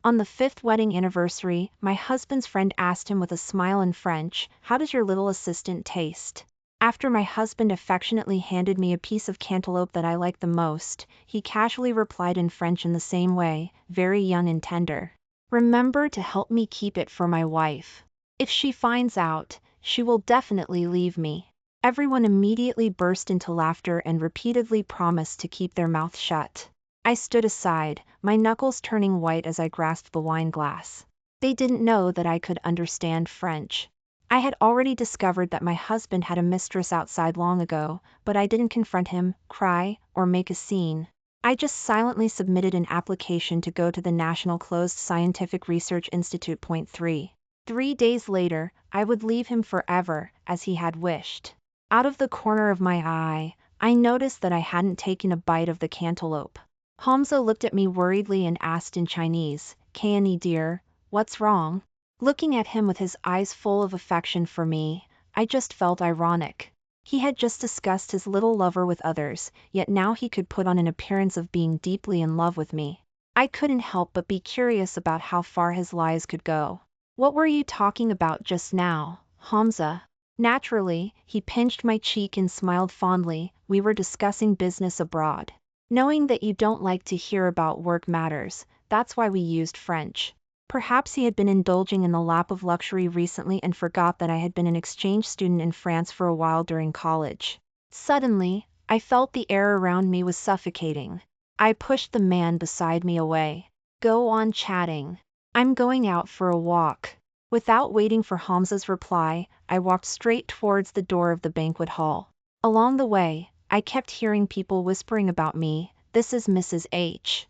On the 5th wedding anniversary, my husband's friend asked him with a smile in French, "How does your little assistant taste?" After my husband affectionately handed me a piece of cantaloupe that I liked the most, he casually replied in French in the same way, very young and tender. "Remember to help me keep it for my wife. If she finds out, she will definitely leave me." Everyone immediately burst into laughter and repeatedly promised to keep their mouths shut. I stood aside, my knuckles turning white as I grasped the wine glass. They didn't know that I could understand French. I had already discovered that my husband had a mistress outside long ago, but I didn't confront him, cry, or make a scene. I just silently submitted an application to go to the National Closed Scientific Research Institute. Point 3. 3 days later, I would leave him forever, as he had wished. Out of the corner of my eye, I noticed that I hadn't taken a bite of the cantaloupe. Hamza looked at me worriedly and asked in Chinese, "Kani dear, what's wrong?" Looking at him with his eyes full of affection for me, I just felt ironic. He had just discussed his little lover with others, yet now he could put on an appearance of being deeply in love with me. I couldn't help but be curious about how far his lies could go. "What were you talking about just now, Hamza?" Naturally, he pinched my cheek and smiled fondly. "We were discussing business abroad. Knowing that you don't like to hear about work matters, that's why we used French." Perhaps he had been indulging in the lap of luxury recently and forgot that I had been an exchange student in France for a while during college. Suddenly, I felt the air around me was suffocating. I pushed the man beside me away. "Go on chatting. I'm going out for a walk." Without waiting for Hamza's reply, I walked straight towards the door of the banquet hall. Along the way, I kept hearing people whispering about me, "This is Mrs. H.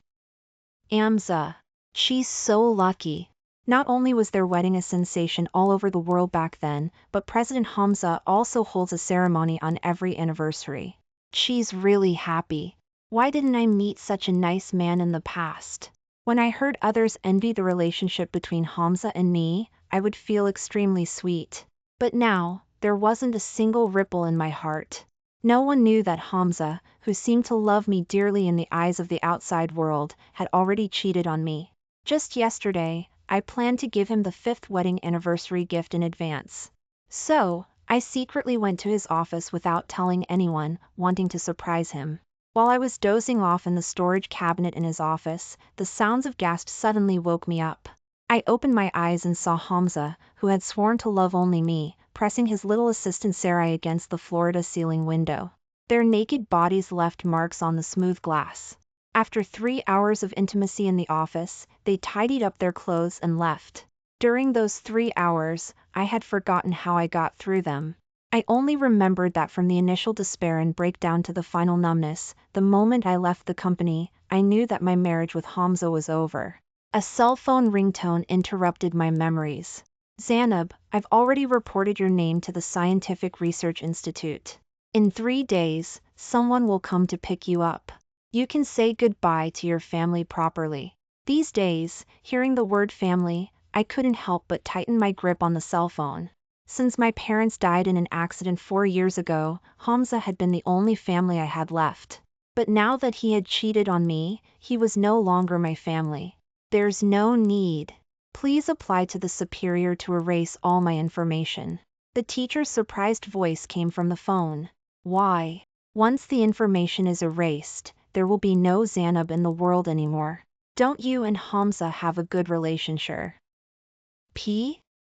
Hamza. She's so lucky." Not only was their wedding a sensation all over the world back then, but President Hamza also holds a ceremony on every anniversary. She's really happy. Why didn't I meet such a nice man in the past? When I heard others envy the relationship between Hamza and me, I would feel extremely sweet. But now, there wasn't a single ripple in my heart. No one knew that Hamza, who seemed to love me dearly in the eyes of the outside world, had already cheated on me. Just yesterday, I planned to give him the 5th wedding anniversary gift in advance. So, I secretly went to his office without telling anyone, wanting to surprise him. While I was dozing off in the storage cabinet in his office, the sounds of gasps suddenly woke me up. I opened my eyes and saw Hamza, who had sworn to love only me, pressing his little assistant Sarai against the Florida-ceiling window. Their naked bodies left marks on the smooth glass. After 3 hours of intimacy in the office, they tidied up their clothes and left. During those 3 hours, I had forgotten how I got through them. I only remembered that from the initial despair and breakdown to the final numbness, the moment I left the company, I knew that my marriage with Hamza was over. A cell phone ringtone interrupted my memories. "Zainab, I've already reported your name to the Scientific Research Institute. In 3 days, someone will come to pick you up. You can say goodbye to your family properly." These days, hearing the word family, I couldn't help but tighten my grip on the cell phone. Since my parents died in an accident 4 years ago, Hamza had been the only family I had left. But now that he had cheated on me, he was no longer my family. "There's no need. Please apply to the superior to erase all my information." The teacher's surprised voice came from the phone. "Why? Once the information is erased, there will be no Zainab in the world anymore. Don't you and Hamza have a good relationship?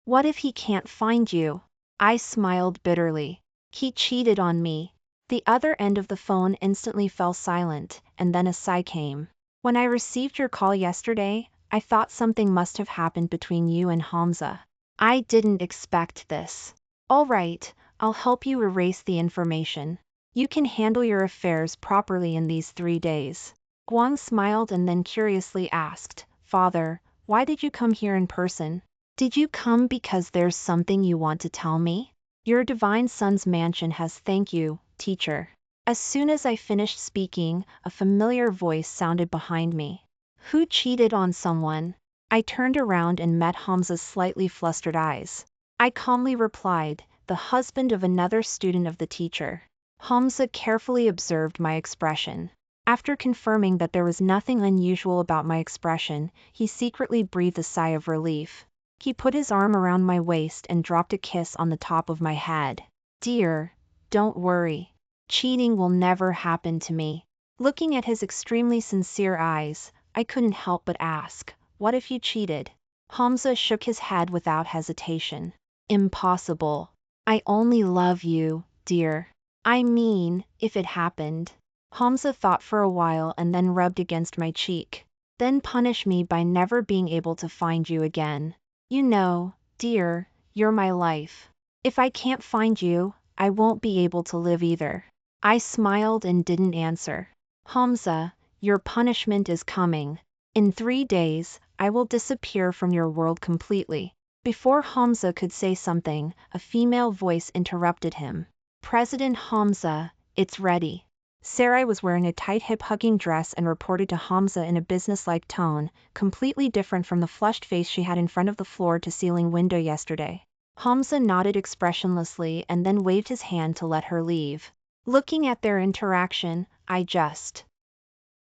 What if he can't find you?" I smiled bitterly. "He cheated on me." The other end of the phone instantly fell silent, and then a sigh came. "When I received your call yesterday, I thought something must have happened between you and Hamza. I didn't expect this." "All right, I'll help you erase the information. You can handle your affairs properly in these 3 days." Guang smiled and then curiously asked, "Father, why did you come here in person? Did you come because there's something you want to tell me?" "Your divine son's mansion has thank you, teacher." As soon as I finished speaking, a familiar voice sounded behind me. "Who cheated on someone?" I turned around and met Hamza's slightly flustered eyes. I calmly replied, "The husband of another student of the teacher." Hamza carefully observed my expression. After confirming that there was nothing unusual about my expression, he secretly breathed a sigh of relief. He put his arm around my waist and dropped a kiss on the top of my head. Dear, don't worry. Cheating will never happen to me. Looking at his extremely sincere eyes, I couldn't help but ask, what if you cheated? Hamza shook his head without hesitation. Impossible. I only love you, dear. I mean, if it happened. Hamza thought for a while and then rubbed against my cheek. Then punish me by never being able to find you again. You know, dear, you're my life. If I can't find you, I won't be able to live either. I smiled and didn't answer. Hamza, your punishment is coming. In 3 days, I will disappear from your world completely. Before Hamza could say something, a female voice interrupted him. President Hamza, it's ready. Sarai was wearing a tight hip-hugging dress and reported to Hamza in a businesslike tone, completely different from the flushed face she had in front of the floor-to-ceiling window yesterday. Hamza nodded expressionlessly and then waved his hand to let her leave. Looking at their interaction, I just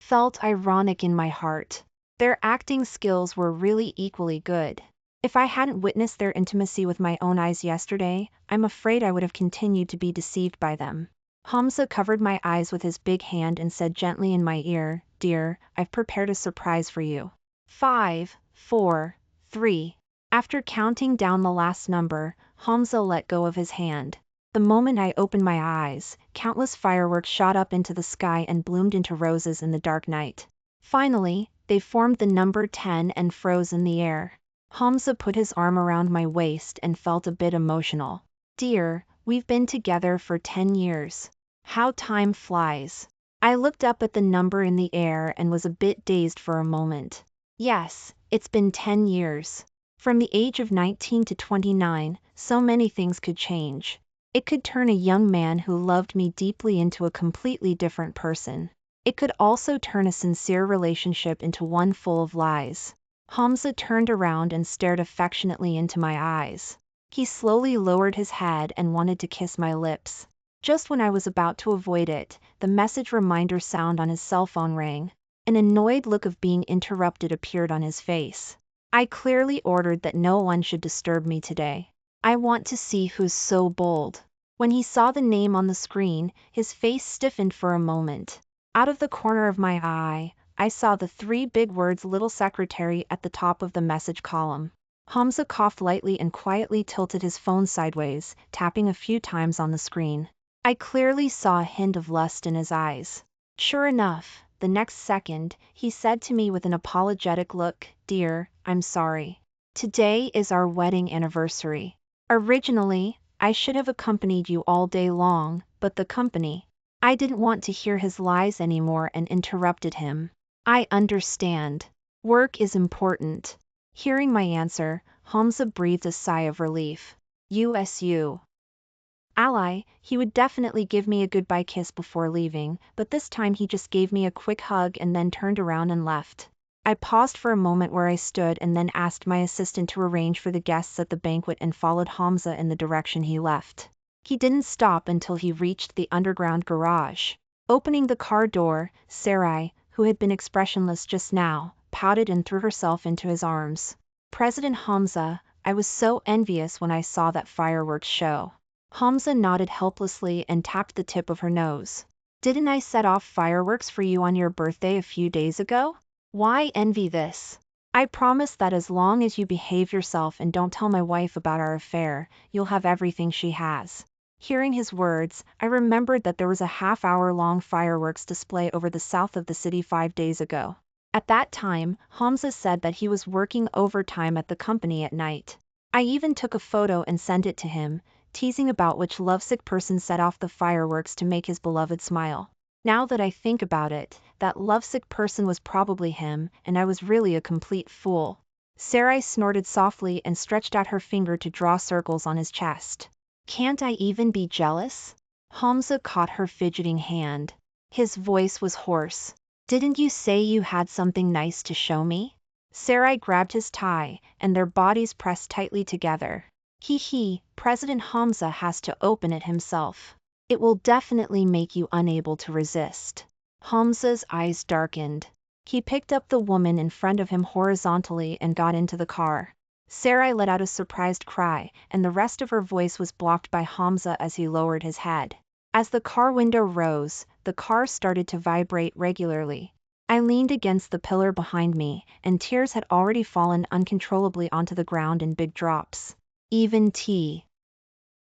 felt ironic in my heart. Their acting skills were really equally good. If I hadn't witnessed their intimacy with my own eyes yesterday, I'm afraid I would have continued to be deceived by them. Hamza covered my eyes with his big hand and said gently in my ear, Dear, I've prepared a surprise for you. 5, 4, 3. After counting down the last number, Hamza let go of his hand. The moment I opened my eyes, countless fireworks shot up into the sky and bloomed into roses in the dark night. Finally, they formed the number 10 and froze in the air. Hamza put his arm around my waist and felt a bit emotional. Dear, we've been together for 10 years. How time flies. I looked up at the number in the air and was a bit dazed for a moment. Yes, it's been 10 years. From the age of 19 to 29, so many things could change. It could turn a young man who loved me deeply into a completely different person. It could also turn a sincere relationship into one full of lies. Hamza turned around and stared affectionately into my eyes. He slowly lowered his head and wanted to kiss my lips. Just when I was about to avoid it, the message reminder sound on his cell phone rang. An annoyed look of being interrupted appeared on his face. I clearly ordered that no one should disturb me today. I want to see who's so bold. When he saw the name on the screen, his face stiffened for a moment. Out of the corner of my eye, I saw the 3 big words Little Secretary at the top of the message column. Hamza coughed lightly and quietly tilted his phone sideways, tapping a few times on the screen. I clearly saw a hint of lust in his eyes. Sure enough, the next second, he said to me with an apologetic look, Dear, I'm sorry. Today is our wedding anniversary. Originally, I should have accompanied you all day long, but the company. I didn't want to hear his lies anymore and interrupted him. I understand. Work is important. Hearing my answer, Hamza breathed a sigh of relief. USU. Ally, he would definitely give me a goodbye kiss before leaving, but this time he just gave me a quick hug and then turned around and left. I paused for a moment where I stood and then asked my assistant to arrange for the guests at the banquet and followed Hamza in the direction he left. He didn't stop until he reached the underground garage. Opening the car door, Sarai, who had been expressionless just now, pouted and threw herself into his arms. President Hamza, I was so envious when I saw that fireworks show. Hamza nodded helplessly and tapped the tip of her nose. Didn't I set off fireworks for you on your birthday a few days ago? Why envy this? I promise that as long as you behave yourself and don't tell my wife about our affair, you'll have everything she has. Hearing his words, I remembered that there was a half-hour-long fireworks display over the south of the city 5 days ago. At that time, Hamza said that he was working overtime at the company at night. I even took a photo and sent it to him, teasing about which lovesick person set off the fireworks to make his beloved smile. Now that I think about it, that lovesick person was probably him, and I was really a complete fool. Sarai snorted softly and stretched out her finger to draw circles on his chest. Can't I even be jealous? Hamza caught her fidgeting hand. His voice was hoarse. Didn't you say you had something nice to show me? Sarai grabbed his tie, and their bodies pressed tightly together. President Hamza has to open it himself. It will definitely make you unable to resist. Hamza's eyes darkened. He picked up the woman in front of him horizontally and got into the car. Sarai let out a surprised cry, and the rest of her voice was blocked by Hamza as he lowered his head. As the car window rose, the car started to vibrate regularly. I leaned against the pillar behind me, and tears had already fallen uncontrollably onto the ground in big drops. Even T.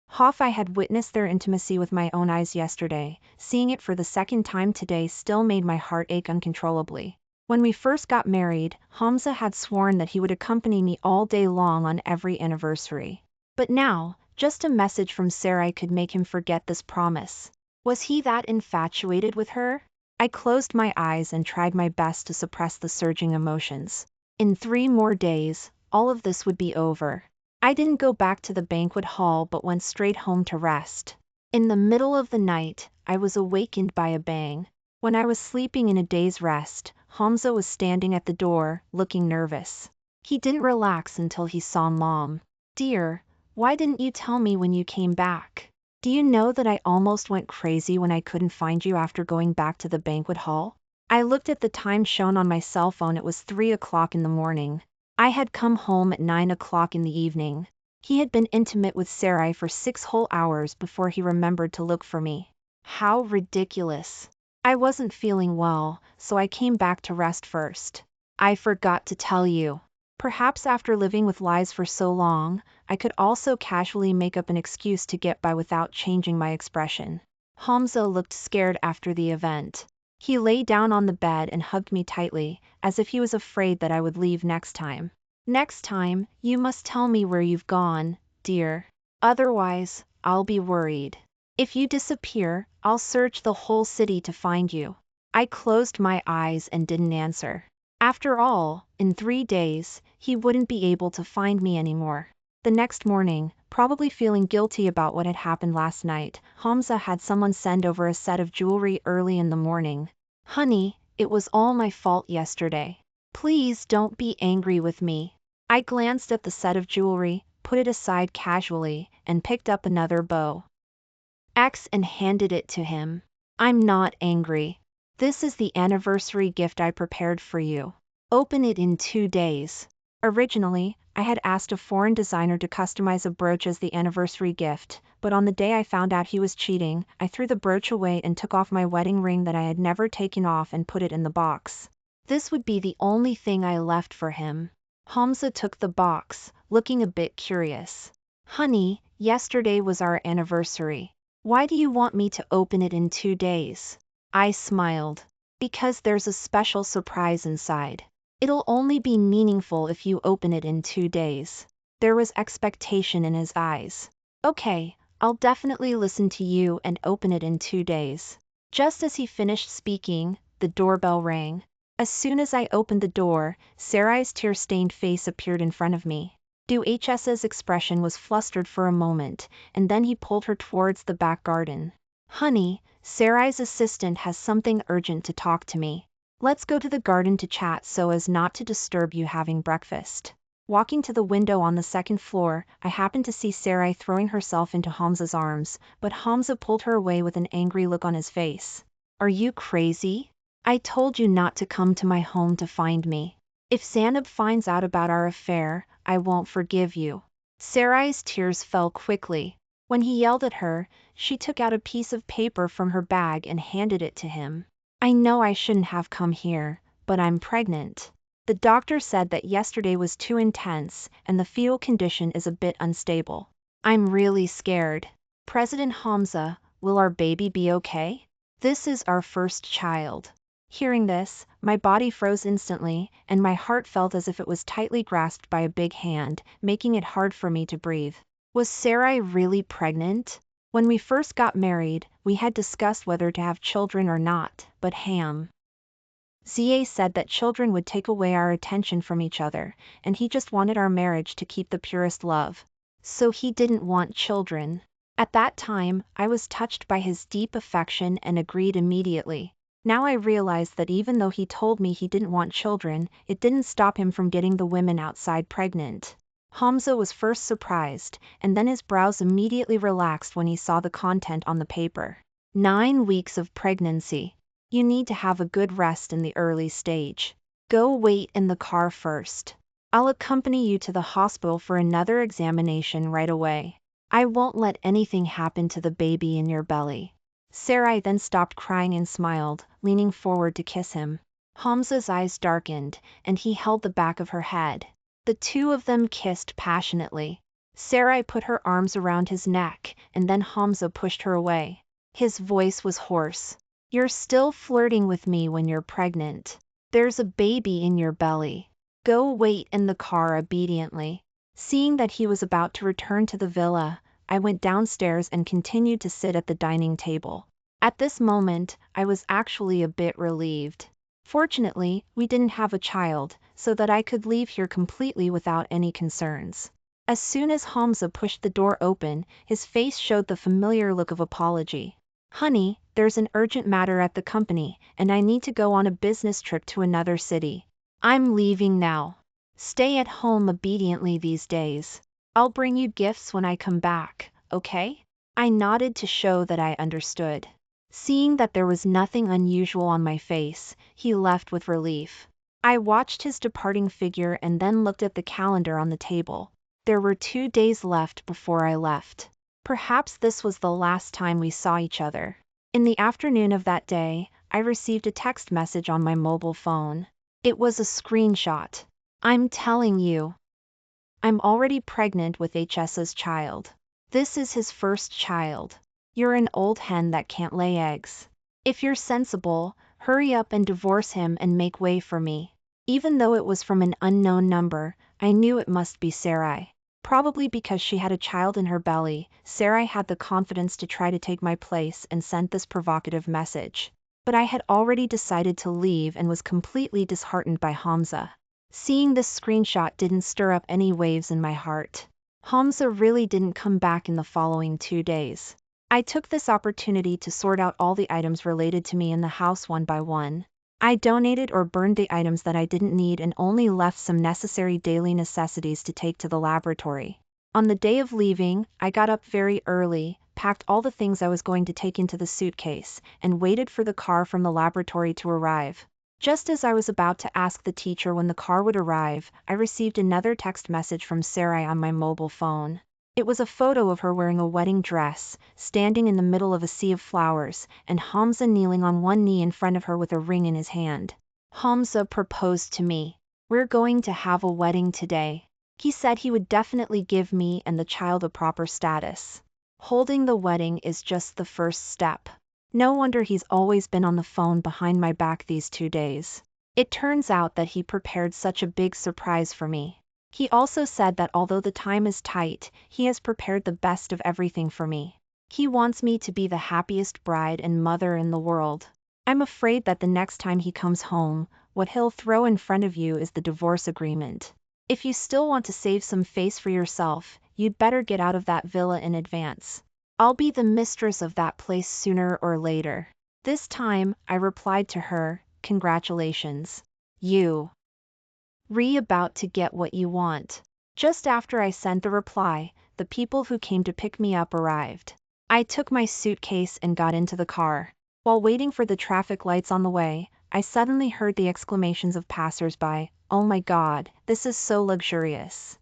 Hoff, I had witnessed their intimacy with my own eyes yesterday. Seeing it for the second time today still made my heart ache uncontrollably. When we first got married, Hamza had sworn that he would accompany me all day long on every anniversary. But now, just a message from Sarai could make him forget this promise. Was he that infatuated with her? I closed my eyes and tried my best to suppress the surging emotions. In 3 more days, all of this would be over. I didn't go back to the banquet hall but went straight home to rest. In the middle of the night, I was awakened by a bang. When I was sleeping in a day's rest, Hamza was standing at the door, looking nervous. He didn't relax until he saw Mom. "Dear, why didn't you tell me when you came back? Do you know that I almost went crazy when I couldn't find you after going back to the banquet hall?" I looked at the time shown on my cell phone. It was 3 o'clock in the morning. I had come home at 9 o'clock in the evening. He had been intimate with Sarai for 6 whole hours before he remembered to look for me. How ridiculous. I wasn't feeling well, so I came back to rest first. I forgot to tell you. Perhaps after living with lies for so long, I could also casually make up an excuse to get by without changing my expression. Hamza looked scared after the event. He lay down on the bed and hugged me tightly, as if he was afraid that I would leave next time. "Next time, you must tell me where you've gone, dear. Otherwise, I'll be worried. If you disappear, I'll search the whole city to find you." I closed my eyes and didn't answer. After all, in 3 days, he wouldn't be able to find me anymore. The next morning, probably feeling guilty about what had happened last night, Hamza had someone send over a set of jewelry early in the morning. "Honey, it was all my fault yesterday. Please don't be angry with me." I glanced at the set of jewelry, put it aside casually, and picked up another bow and handed it to him. "I'm not angry. This is the anniversary gift I prepared for you. Open it in 2 days. Originally, I had asked a foreign designer to customize a brooch as the anniversary gift, but on the day I found out he was cheating, I threw the brooch away and took off my wedding ring that I had never taken off and put it in the box. This would be the only thing I left for him." Hamza took the box, looking a bit curious. "Honey, yesterday was our anniversary. Why do you want me to open it in 2 days?" I smiled. "Because there's a special surprise inside. It'll only be meaningful if you open it in 2 days." There was expectation in his eyes. "Okay, I'll definitely listen to you and open it in 2 days." Just as he finished speaking, the doorbell rang. As soon as I opened the door, Sarai's tear-stained face appeared in front of me. Duhs's expression was flustered for a moment, and then he pulled her towards the back garden. "Honey, Sarai's assistant has something urgent to talk to me. Let's go to the garden to chat so as not to disturb you having breakfast." Walking to the window on the 2nd floor, I happened to see Sarai throwing herself into Hamza's arms, but Hamza pulled her away with an angry look on his face. "Are you crazy? I told you not to come to my home to find me. If Zainab finds out about our affair, I won't forgive you." Sarai's tears fell quickly. When he yelled at her, she took out a piece of paper from her bag and handed it to him. "I know I shouldn't have come here, but I'm pregnant. The doctor said that yesterday was too intense, and the fetal condition is a bit unstable. I'm really scared. President Hamza, will our baby be okay? This is our first child." Hearing this, my body froze instantly, and my heart felt as if it was tightly grasped by a big hand, making it hard for me to breathe. Was Sarai really pregnant? When we first got married, we had discussed whether to have children or not, but Za said that children would take away our attention from each other, and he just wanted our marriage to keep the purest love. So he didn't want children. At that time, I was touched by his deep affection and agreed immediately. Now I realized that even though he told me he didn't want children, it didn't stop him from getting the women outside pregnant. Hamza was first surprised, and then his brows immediately relaxed when he saw the content on the paper. 9 weeks of pregnancy. You need to have a good rest in the early stage. Go wait in the car first. I'll accompany you to the hospital for another examination right away. I won't let anything happen to the baby in your belly. Sarai then stopped crying and smiled, leaning forward to kiss him. Hamza's eyes darkened, and he held the back of her head. The two of them kissed passionately. Sarai put her arms around his neck, and then Hamza pushed her away. His voice was hoarse. You're still flirting with me when you're pregnant. There's a baby in your belly. Go wait in the car obediently. Seeing that he was about to return to the villa, I went downstairs and continued to sit at the dining table. At this moment, I was actually a bit relieved. Fortunately, we didn't have a child, so that I could leave here completely without any concerns. As soon as Hamza pushed the door open, his face showed the familiar look of apology. Honey, there's an urgent matter at the company, and I need to go on a business trip to another city. I'm leaving now. Stay at home obediently these days. I'll bring you gifts when I come back, okay? I nodded to show that I understood. Seeing that there was nothing unusual on my face, he left with relief. I watched his departing figure and then looked at the calendar on the table. There were 2 days left before I left. Perhaps this was the last time we saw each other. In the afternoon of that day, I received a text message on my mobile phone. It was a screenshot. I'm telling you. I'm already pregnant with HS's child. This is his first child. You're an old hen that can't lay eggs. If you're sensible, hurry up and divorce him and make way for me. Even though it was from an unknown number, I knew it must be Sarai. Probably because she had a child in her belly, Sarai had the confidence to try to take my place and sent this provocative message. But I had already decided to leave and was completely disheartened by Hamza. Seeing this screenshot didn't stir up any waves in my heart. Hamza really didn't come back in the following 2 days. I took this opportunity to sort out all the items related to me in the house one by one. I donated or burned the items that I didn't need and only left some necessary daily necessities to take to the laboratory. On the day of leaving, I got up very early, packed all the things I was going to take into the suitcase, and waited for the car from the laboratory to arrive. Just as I was about to ask the teacher when the car would arrive, I received another text message from Sarai on my mobile phone. It was a photo of her wearing a wedding dress, standing in the middle of a sea of flowers, and Hamza kneeling on one knee in front of her with a ring in his hand. Hamza proposed to me. We're going to have a wedding today. He said he would definitely give me and the child a proper status. Holding the wedding is just the first step. No wonder he's always been on the phone behind my back these 2 days. It turns out that he prepared such a big surprise for me. He also said that although the time is tight, he has prepared the best of everything for me. He wants me to be the happiest bride and mother in the world. I'm afraid that the next time he comes home, what he'll throw in front of you is the divorce agreement. If you still want to save some face for yourself, you'd better get out of that villa in advance. I'll be the mistress of that place sooner or later. This time, I replied to her, congratulations. You about to get what you want. Just after I sent the reply, the people who came to pick me up arrived. I took my suitcase and got into the car. While waiting for the traffic lights on the way, I suddenly heard the exclamations of passers-by, "Oh my God, this is so luxurious.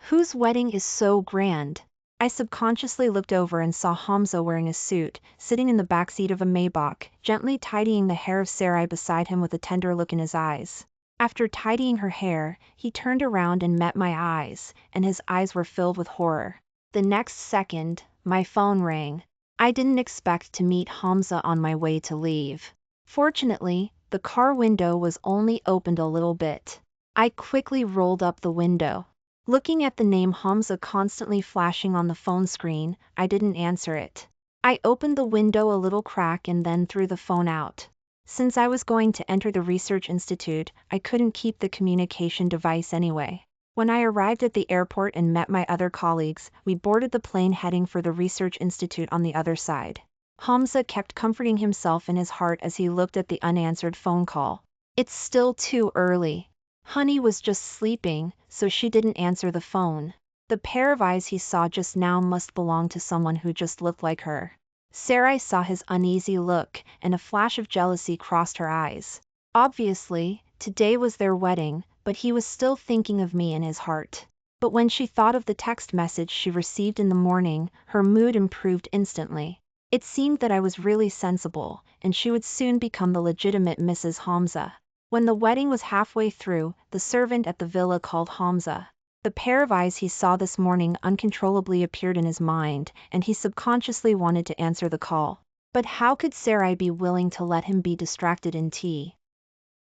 Whose wedding is so grand?" I subconsciously looked over and saw Hamza wearing a suit, sitting in the backseat of a Maybach, gently tidying the hair of Sarai beside him with a tender look in his eyes. After tidying her hair, he turned around and met my eyes, and his eyes were filled with horror. The next second, my phone rang. I didn't expect to meet Hamza on my way to leave. Fortunately, the car window was only opened a little bit. I quickly rolled up the window. Looking at the name Hamza constantly flashing on the phone screen, I didn't answer it. I opened the window a little crack and then threw the phone out. Since I was going to enter the research institute, I couldn't keep the communication device anyway. When I arrived at the airport and met my other colleagues, we boarded the plane heading for the research institute on the other side. Hamza kept comforting himself in his heart as he looked at the unanswered phone call. It's still too early. Honey was just sleeping, so she didn't answer the phone. The pair of eyes he saw just now must belong to someone who just looked like her. Sarai saw his uneasy look, and a flash of jealousy crossed her eyes. Obviously, today was their wedding, but he was still thinking of me in his heart. But when she thought of the text message she received in the morning, her mood improved instantly. It seemed that I was really sensible, and she would soon become the legitimate Mrs. Hamza. When the wedding was halfway through, the servant at the villa called Hamza. The pair of eyes he saw this morning uncontrollably appeared in his mind, and he subconsciously wanted to answer the call. But how could Sarai be willing to let him be distracted in tea?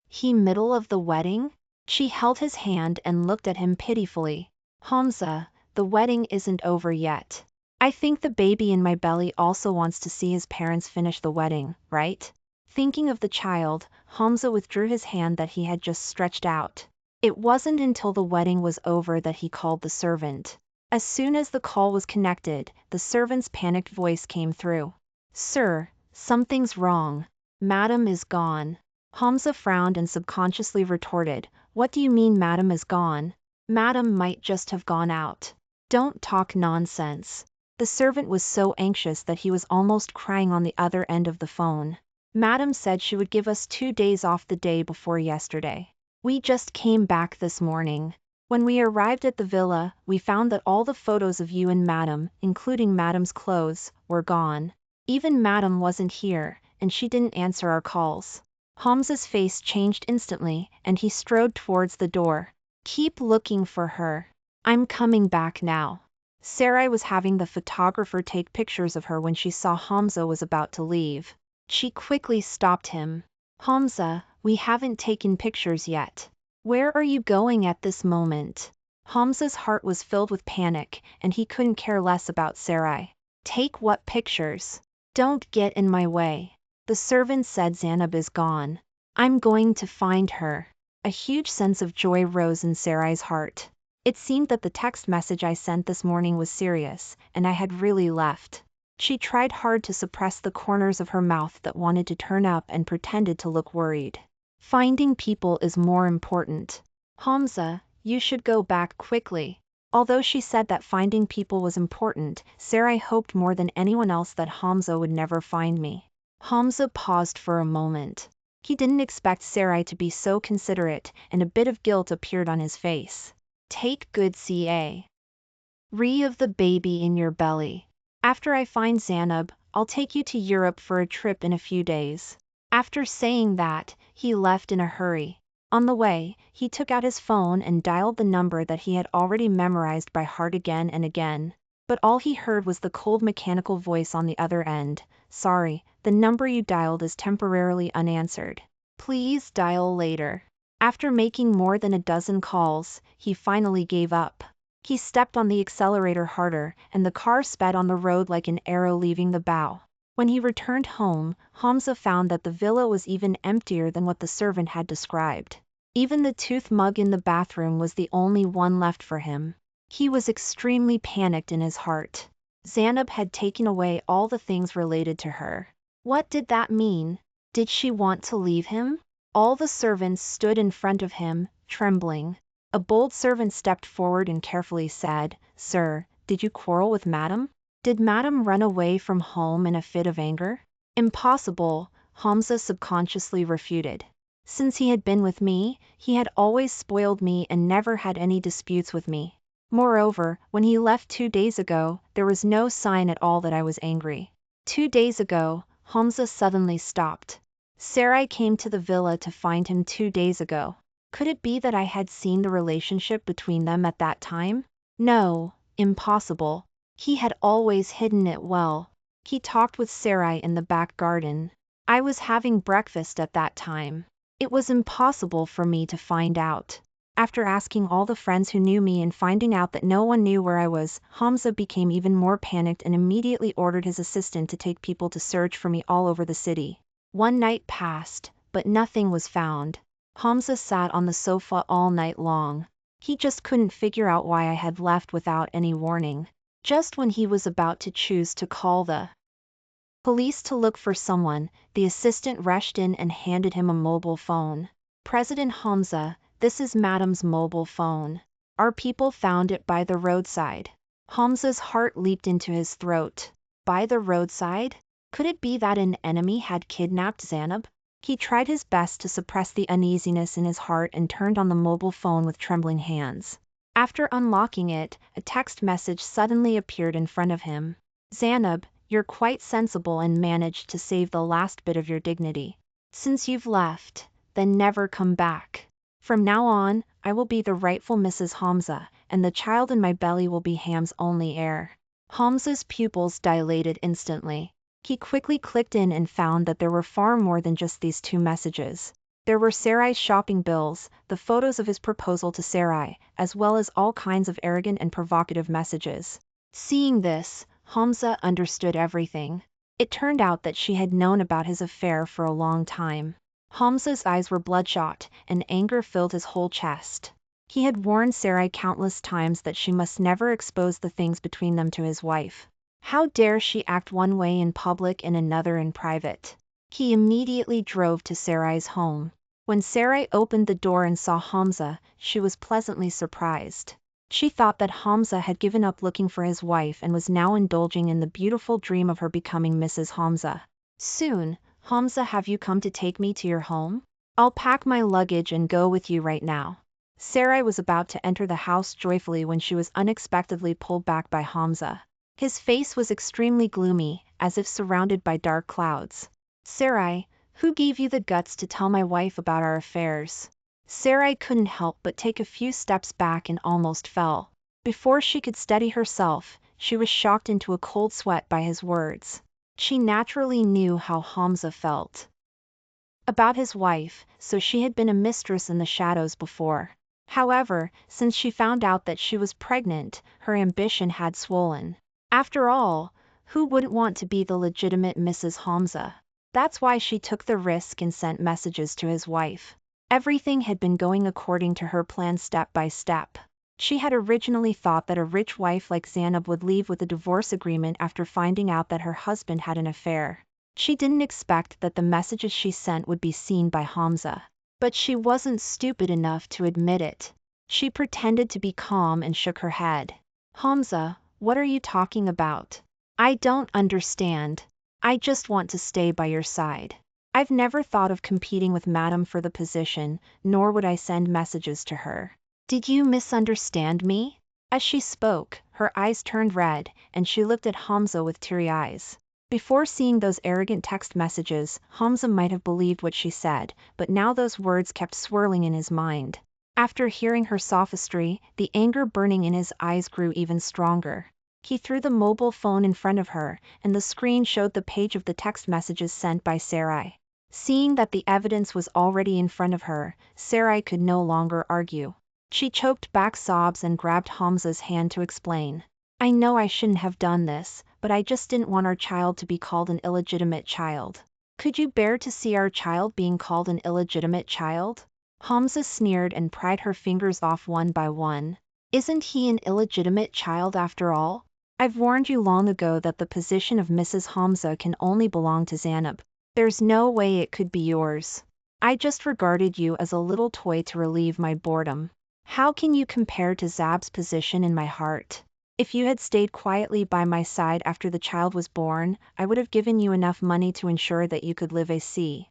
He middle of the wedding? She held his hand and looked at him pitifully. Hamza, the wedding isn't over yet. I think the baby in my belly also wants to see his parents finish the wedding, right? Thinking of the child, Hamza withdrew his hand that he had just stretched out. It wasn't until the wedding was over that he called the servant. As soon as the call was connected, the servant's panicked voice came through. Sir, something's wrong. Madam is gone. Hamza frowned and subconsciously retorted, What do you mean Madam is gone? Madam might just have gone out. Don't talk nonsense. The servant was so anxious that he was almost crying on the other end of the phone. Madam said she would give us 2 days off the day before yesterday. We just came back this morning. When we arrived at the villa, we found that all the photos of you and Madam, including Madam's clothes, were gone. Even Madam wasn't here, and she didn't answer our calls. Hamza's face changed instantly, and he strode towards the door. Keep looking for her. I'm coming back now. Sarai was having the photographer take pictures of her when she saw Hamza was about to leave. She quickly stopped him. Hamza, we haven't taken pictures yet. Where are you going at this moment? Hamza's heart was filled with panic, and he couldn't care less about Sarai. Take what pictures? Don't get in my way. The servant said Zainab is gone. I'm going to find her. A huge sense of joy rose in Sarai's heart. It seemed that the text message I sent this morning was serious, and I had really left. She tried hard to suppress the corners of her mouth that wanted to turn up and pretended to look worried. Finding people is more important. Hamza, you should go back quickly. Although she said that finding people was important, Sarai hoped more than anyone else that Hamza would never find me. Hamza paused for a moment. He didn't expect Sarai to be so considerate, and a bit of guilt appeared on his face. Take good ca. Of the baby in your belly. After I find Zainab, I'll take you to Europe for a trip in a few days. After saying that, he left in a hurry. On the way, he took out his phone and dialed the number that he had already memorized by heart again and again. But all he heard was the cold mechanical voice on the other end. Sorry, the number you dialed is temporarily unanswered. Please dial later. After making more than a dozen calls, he finally gave up. He stepped on the accelerator harder, and the car sped on the road like an arrow leaving the bow. When he returned home, Hamza found that the villa was even emptier than what the servant had described. Even the tooth mug in the bathroom was the only one left for him. He was extremely panicked in his heart. Zainab had taken away all the things related to her. What did that mean? Did she want to leave him? All the servants stood in front of him, trembling. A bold servant stepped forward and carefully said, Sir, did you quarrel with Madam? Did Madam run away from home in a fit of anger? Impossible, Hamza subconsciously refuted. Since he had been with me, he had always spoiled me and never had any disputes with me. Moreover, when he left 2 days ago, there was no sign at all that I was angry. 2 days ago, Hamza suddenly stopped. Sarai came to the villa to find him 2 days ago. Could it be that I had seen the relationship between them at that time? No, impossible. He had always hidden it well. He talked with Sarai in the back garden. I was having breakfast at that time. It was impossible for me to find out. After asking all the friends who knew me and finding out that no one knew where I was, Hamza became even more panicked and immediately ordered his assistant to take people to search for me all over the city. 1 night passed, but nothing was found. Hamza sat on the sofa all night long. He just couldn't figure out why I had left without any warning. Just when he was about to choose to call the police to look for someone, the assistant rushed in and handed him a mobile phone. President Hamza, this is Madam's mobile phone. Our people found it by the roadside. Hamza's heart leaped into his throat. By the roadside? Could it be that an enemy had kidnapped Zainab? He tried his best to suppress the uneasiness in his heart and turned on the mobile phone with trembling hands. After unlocking it, a text message suddenly appeared in front of him. Zainab, you're quite sensible and managed to save the last bit of your dignity. Since you've left, then never come back. From now on, I will be the rightful Mrs. Hamza, and the child in my belly will be Ham's only heir. Hamza's pupils dilated instantly. He quickly clicked in and found that there were far more than just these two messages. There were Sarai's shopping bills, the photos of his proposal to Sarai, as well as all kinds of arrogant and provocative messages. Seeing this, Hamza understood everything. It turned out that she had known about his affair for a long time. Hamza's eyes were bloodshot, and anger filled his whole chest. He had warned Sarai countless times that she must never expose the things between them to his wife. How dare she act one way in public and another in private? He immediately drove to Sarai's home. When Sarai opened the door and saw Hamza, she was pleasantly surprised. She thought that Hamza had given up looking for his wife and was now indulging in the beautiful dream of her becoming Mrs. Hamza. Soon, Hamza, have you come to take me to your home? I'll pack my luggage and go with you right now. Sarai was about to enter the house joyfully when she was unexpectedly pulled back by Hamza. His face was extremely gloomy, as if surrounded by dark clouds. Sarai, who gave you the guts to tell my wife about our affairs? Sarai couldn't help but take a few steps back and almost fell. Before she could steady herself, she was shocked into a cold sweat by his words. She naturally knew how Hamza felt about his wife, so she had been a mistress in the shadows before. However, since she found out that she was pregnant, her ambition had swollen. After all, who wouldn't want to be the legitimate Mrs. Hamza? That's why she took the risk and sent messages to his wife. Everything had been going according to her plan step by step. She had originally thought that a rich wife like Zainab would leave with a divorce agreement after finding out that her husband had an affair. She didn't expect that the messages she sent would be seen by Hamza. But she wasn't stupid enough to admit it. She pretended to be calm and shook her head. Hamza, what are you talking about? I don't understand. I just want to stay by your side. I've never thought of competing with Madam for the position, nor would I send messages to her. Did you misunderstand me? As she spoke, her eyes turned red, and she looked at Hamza with teary eyes. Before seeing those arrogant text messages, Hamza might have believed what she said, but now those words kept swirling in his mind. After hearing her sophistry, the anger burning in his eyes grew even stronger. He threw the mobile phone in front of her, and the screen showed the page of the text messages sent by Sarai. Seeing that the evidence was already in front of her, Sarai could no longer argue. She choked back sobs and grabbed Hamza's hand to explain. I know I shouldn't have done this, but I just didn't want our child to be called an illegitimate child. Could you bear to see our child being called an illegitimate child? Hamza sneered and pried her fingers off one by one. Isn't he an illegitimate child after all? I've warned you long ago that the position of Mrs. Hamza can only belong to Zainab. There's no way it could be yours. I just regarded you as a little toy to relieve my boredom. How can you compare to Zab's position in my heart? If you had stayed quietly by my side after the child was born, I would have given you enough money to ensure that you could live a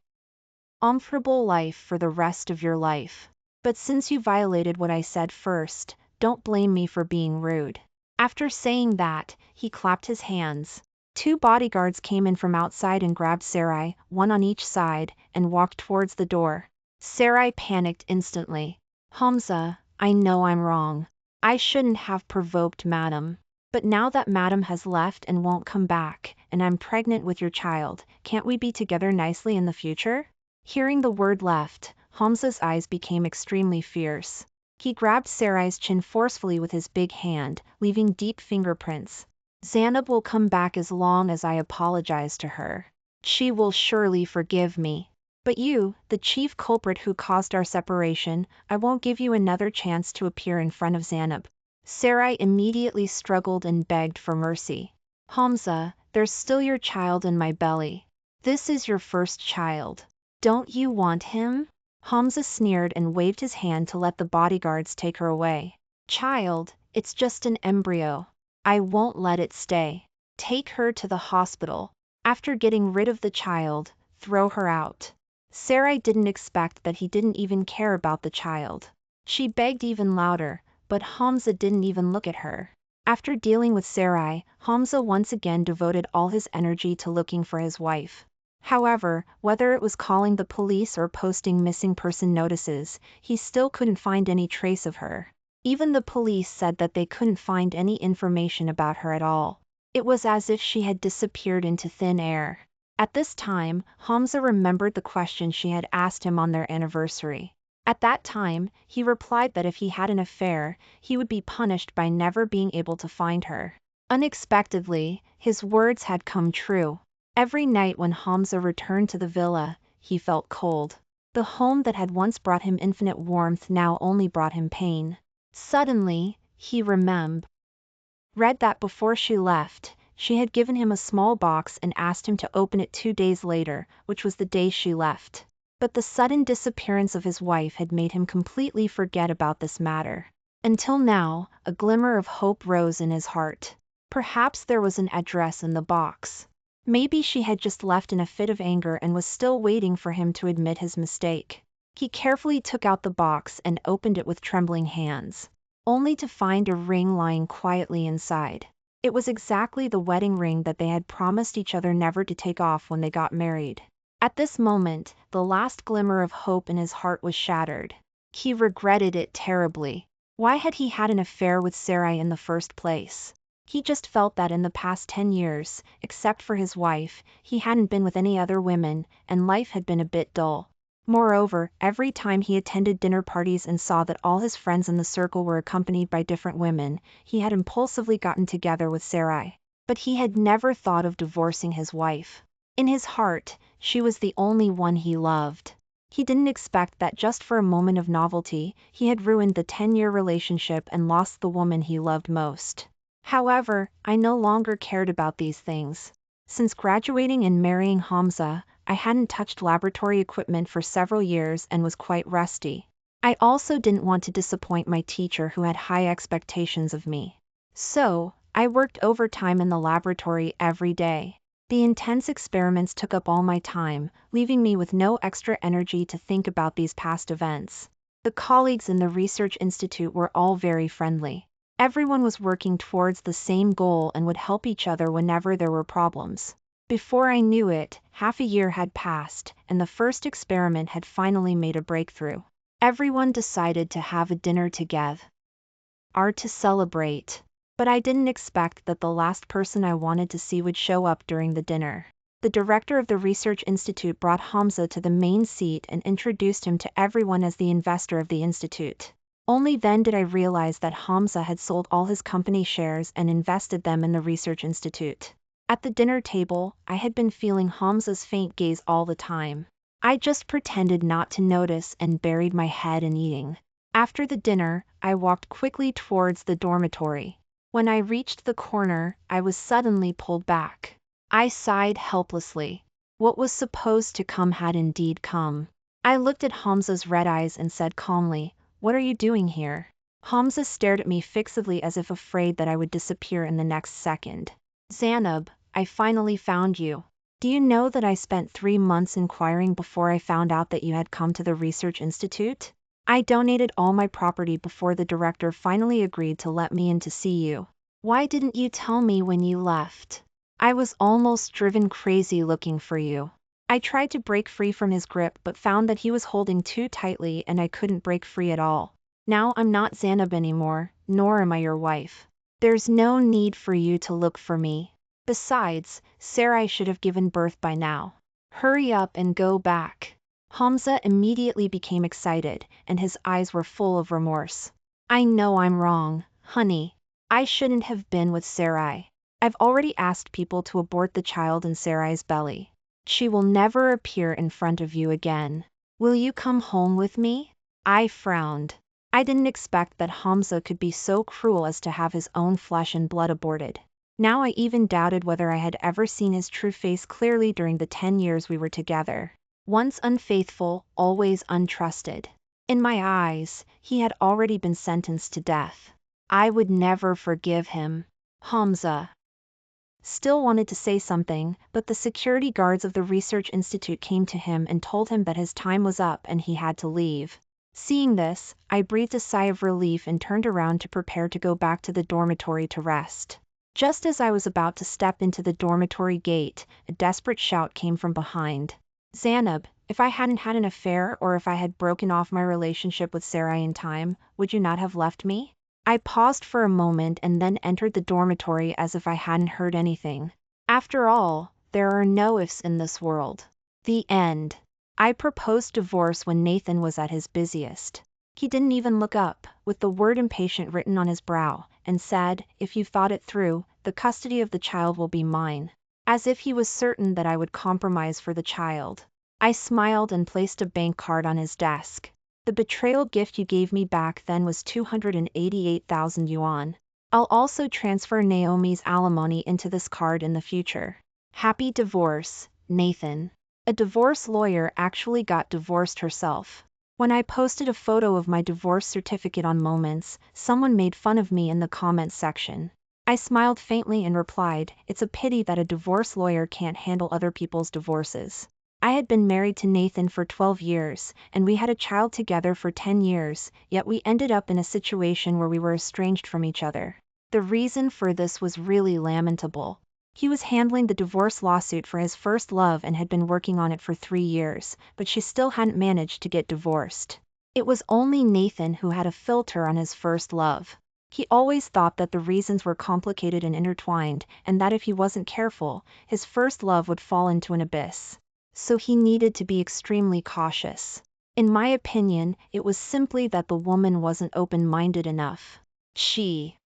comfortable life for the rest of your life. But since you violated what I said first, don't blame me for being rude. After saying that, he clapped his hands. 2 bodyguards came in from outside and grabbed Sarai, one on each side, and walked towards the door. Sarai panicked instantly. Hamza, I know I'm wrong. I shouldn't have provoked Madam. But now that Madam has left and won't come back, and I'm pregnant with your child, can't we be together nicely in the future? Hearing the word left, Hamza's eyes became extremely fierce. He grabbed Sarai's chin forcefully with his big hand, leaving deep fingerprints. Zainab will come back as long as I apologize to her. She will surely forgive me. But you, the chief culprit who caused our separation, I won't give you another chance to appear in front of Zainab. Sarai immediately struggled and begged for mercy. Hamza, there's still your child in my belly. This is your first child. Don't you want him? Hamza sneered and waved his hand to let the bodyguards take her away. Child, it's just an embryo. I won't let it stay. take her to the hospital. After getting rid of the child, throw her out. Sarai didn't expect that he didn't even care about the child. She begged even louder, but Hamza didn't even look at her. After dealing with Sarai, Hamza once again devoted all his energy to looking for his wife. However, whether it was calling the police or posting missing person notices, he still couldn't find any trace of her. Even the police said that they couldn't find any information about her at all. It was as if she had disappeared into thin air. At this time, Hamza remembered the question she had asked him on their anniversary. At that time, he replied that if he had an affair, he would be punished by never being able to find her. Unexpectedly, his words had come true. Every night when Hamza returned to the villa, he felt cold. The home that had once brought him infinite warmth now only brought him pain. Suddenly, he remembered that before she left, she had given him a small box and asked him to open it 2 days later, which was the day she left. But the sudden disappearance of his wife had made him completely forget about this matter. Until now, a glimmer of hope rose in his heart. Perhaps there was an address in the box. Maybe she had just left in a fit of anger and was still waiting for him to admit his mistake. He carefully took out the box and opened it with trembling hands, only to find a ring lying quietly inside. It was exactly the wedding ring that they had promised each other never to take off when they got married. At this moment, the last glimmer of hope in his heart was shattered. He regretted it terribly. Why had he had an affair with Sarai in the first place? He just felt that in the past 10 years, except for his wife, he hadn't been with any other women, and life had been a bit dull. Moreover, every time he attended dinner parties and saw that all his friends in the circle were accompanied by different women, he had impulsively gotten together with Sarai. But he had never thought of divorcing his wife. In his heart, she was the only one he loved. He didn't expect that just for a moment of novelty, he had ruined the 10-year relationship and lost the woman he loved most. However, I no longer cared about these things. Since graduating and marrying Hamza, I hadn't touched laboratory equipment for several years and was quite rusty. I also didn't want to disappoint my teacher who had high expectations of me. So, I worked overtime in the laboratory every day. The intense experiments took up all my time, leaving me with no extra energy to think about these past events. The colleagues in the research institute were all very friendly. Everyone was working towards the same goal and would help each other whenever there were problems. Before I knew it, half a year had passed, and the first experiment had finally made a breakthrough. Everyone decided to have a dinner together to celebrate. But I didn't expect that the last person I wanted to see would show up during the dinner. The director of the research institute brought Hamza to the main seat and introduced him to everyone as the investor of the institute. Only then did I realize that Hamza had sold all his company shares and invested them in the research institute. At the dinner table, I had been feeling Hamza's faint gaze all the time. I just pretended not to notice and buried my head in eating. After the dinner, I walked quickly towards the dormitory. When I reached the corner, I was suddenly pulled back. I sighed helplessly. What was supposed to come had indeed come. I looked at Hamza's red eyes and said calmly, "What are you doing here?" Hamza stared at me fixedly as if afraid that I would disappear in the next second. "Zainab, I finally found you. Do you know that I spent 3 months inquiring before I found out that you had come to the research institute? I donated all my property before the director finally agreed to let me in to see you. Why didn't you tell me when you left? I was almost driven crazy looking for you." I tried to break free from his grip but found that he was holding too tightly and I couldn't break free at all. "Now I'm not Zainab anymore, nor am I your wife. There's no need for you to look for me. Besides, Sarai should have given birth by now. Hurry up and go back." Hamza immediately became excited, and his eyes were full of remorse. "I know I'm wrong, honey. I shouldn't have been with Sarai. I've already asked people to abort the child in Sarai's belly. She will never appear in front of you again. Will you come home with me?" I frowned. I didn't expect that Hamza could be so cruel as to have his own flesh and blood aborted. Now I even doubted whether I had ever seen his true face clearly during the 10 years we were together. Once unfaithful, always untrusted. In my eyes, he had already been sentenced to death. I would never forgive him. "Hamza, still wanted to say something, but the security guards of the research institute came to him and told him that his time was up and he had to leave. Seeing this, I breathed a sigh of relief and turned around to prepare to go back to the dormitory to rest. Just as I was about to step into the dormitory gate, a desperate shout came from behind. Zainab, if I hadn't had an affair or if I had broken off my relationship with Sarai in time, would you not have left me? I paused for a moment and then entered the dormitory as if I hadn't heard anything. After all, there are no ifs in this world. The end. I proposed divorce when Nathan was at his busiest. He didn't even look up, with the word impatient written on his brow, and said, "If you've thought it through, the custody of the child will be mine." As if he was certain that I would compromise for the child. I smiled and placed a bank card on his desk. "The betrayal gift you gave me back then was 288,000 yuan. I'll also transfer Naomi's alimony into this card in the future. Happy divorce, Nathan." A divorce lawyer actually got divorced herself. When I posted a photo of my divorce certificate on Moments, someone made fun of me in the comments section. I smiled faintly and replied, "It's a pity that a divorce lawyer can't handle other people's divorces." I had been married to Nathan for 12 years, and we had a child together for 10 years, yet we ended up in a situation where we were estranged from each other. The reason for this was really lamentable. He was handling the divorce lawsuit for his first love and had been working on it for 3 years, but she still hadn't managed to get divorced. It was only Nathan who had a filter on his first love. He always thought that the reasons were complicated and intertwined, and that if he wasn't careful, his first love would fall into an abyss. So he needed to be extremely cautious. In my opinion, it was simply that the woman wasn't open-minded enough. She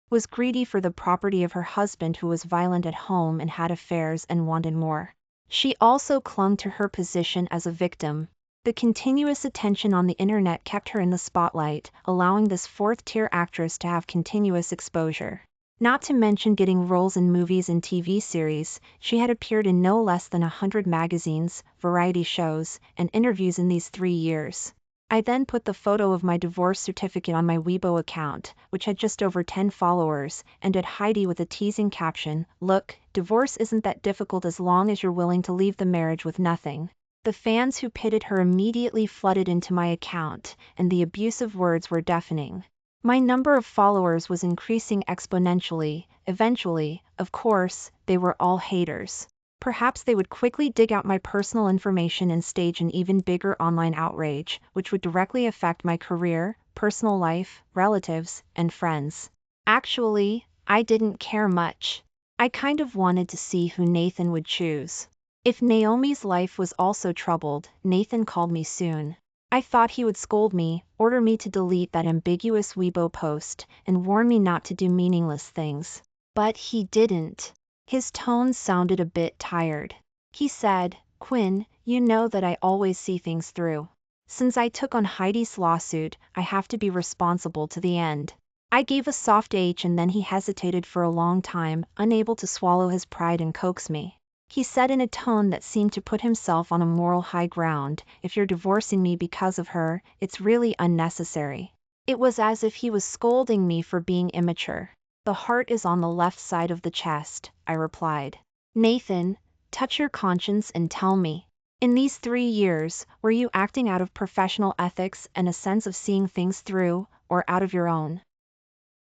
was greedy for the property of her husband, who was violent at home and had affairs and wanted more. She also clung to her position as a victim. The continuous attention on the internet kept her in the spotlight, allowing this fourth-tier actress to have continuous exposure. Not to mention getting roles in movies and TV series, she had appeared in no less than 100 magazines, variety shows, and interviews in these 3 years. I then put the photo of my divorce certificate on my Weibo account, which had just over 10 followers, and at Heidi with a teasing caption, "Look, divorce isn't that difficult as long as you're willing to leave the marriage with nothing." The fans who pitted her immediately flooded into my account, and the abusive words were deafening. My number of followers was increasing exponentially. Eventually, of course, they were all haters. Perhaps they would quickly dig out my personal information and stage an even bigger online outrage, which would directly affect my career, personal life, relatives, and friends. Actually, I didn't care much. I kind of wanted to see who Nathan would choose. If Naomi's life was also troubled, Nathan called me soon. I thought he would scold me, order me to delete that ambiguous Weibo post, and warn me not to do meaningless things. But he didn't. His tone sounded a bit tired. He said, "Quinn, you know that I always see things through. Since I took on Heidi's lawsuit, I have to be responsible to the end." I gave a soft H, and then he hesitated for a long time, unable to swallow his pride and coax me. He said in a tone that seemed to put himself on a moral high ground, "If you're divorcing me because of her, it's really unnecessary." It was as if he was scolding me for being immature. "The heart is on the left side of the chest," I replied. "Nathan, touch your conscience and tell me. In these 3 years, were you acting out of professional ethics and a sense of seeing things through, or out of your own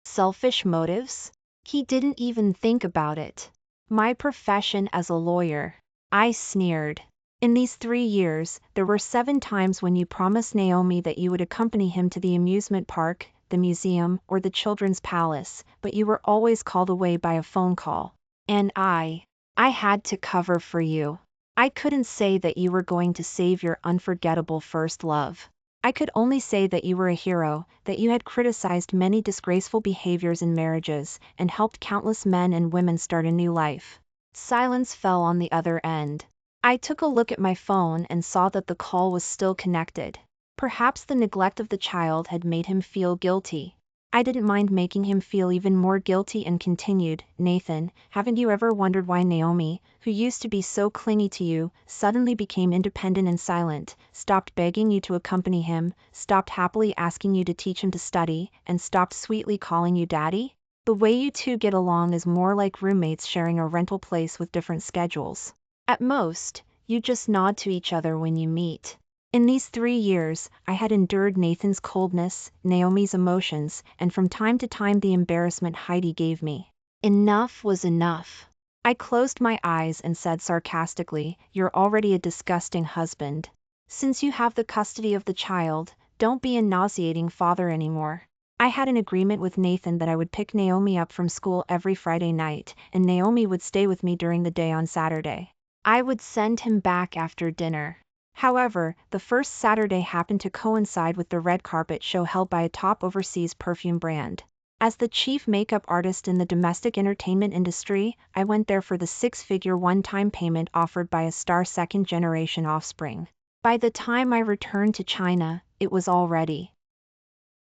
selfish motives?" He didn't even think about it. My profession as a lawyer. I sneered. "In these 3 years, there were 7 times when you promised Naomi that you would accompany him to the amusement park, the museum, or the children's palace, but you were always called away by a phone call. And I had to cover for you. I couldn't say that you were going to save your unforgettable first love. I could only say that you were a hero, that you had criticized many disgraceful behaviors in marriages, and helped countless men and women start a new life." Silence fell on the other end. I took a look at my phone and saw that the call was still connected. Perhaps the neglect of the child had made him feel guilty. I didn't mind making him feel even more guilty and continued, "Nathan, haven't you ever wondered why Naomi, who used to be so clingy to you, suddenly became independent and silent, stopped begging you to accompany him, stopped happily asking you to teach him to study, and stopped sweetly calling you daddy? The way you two get along is more like roommates sharing a rental place with different schedules. At most, you just nod to each other when you meet. In these 3 years, I had endured Nathan's coldness, Naomi's emotions, and from time to time the embarrassment Heidi gave me. Enough was enough. I closed my eyes and said sarcastically, "You're already a disgusting husband. Since you have the custody of the child, don't be a nauseating father anymore." I had an agreement with Nathan that I would pick Naomi up from school every Friday night, and Naomi would stay with me during the day on Saturday. I would send him back after dinner. However, the first Saturday happened to coincide with the red carpet show held by a top overseas perfume brand. As the chief makeup artist in the domestic entertainment industry, I went there for the 6-figure one-time payment offered by a star second-generation offspring. By the time I returned to China, it was all ready.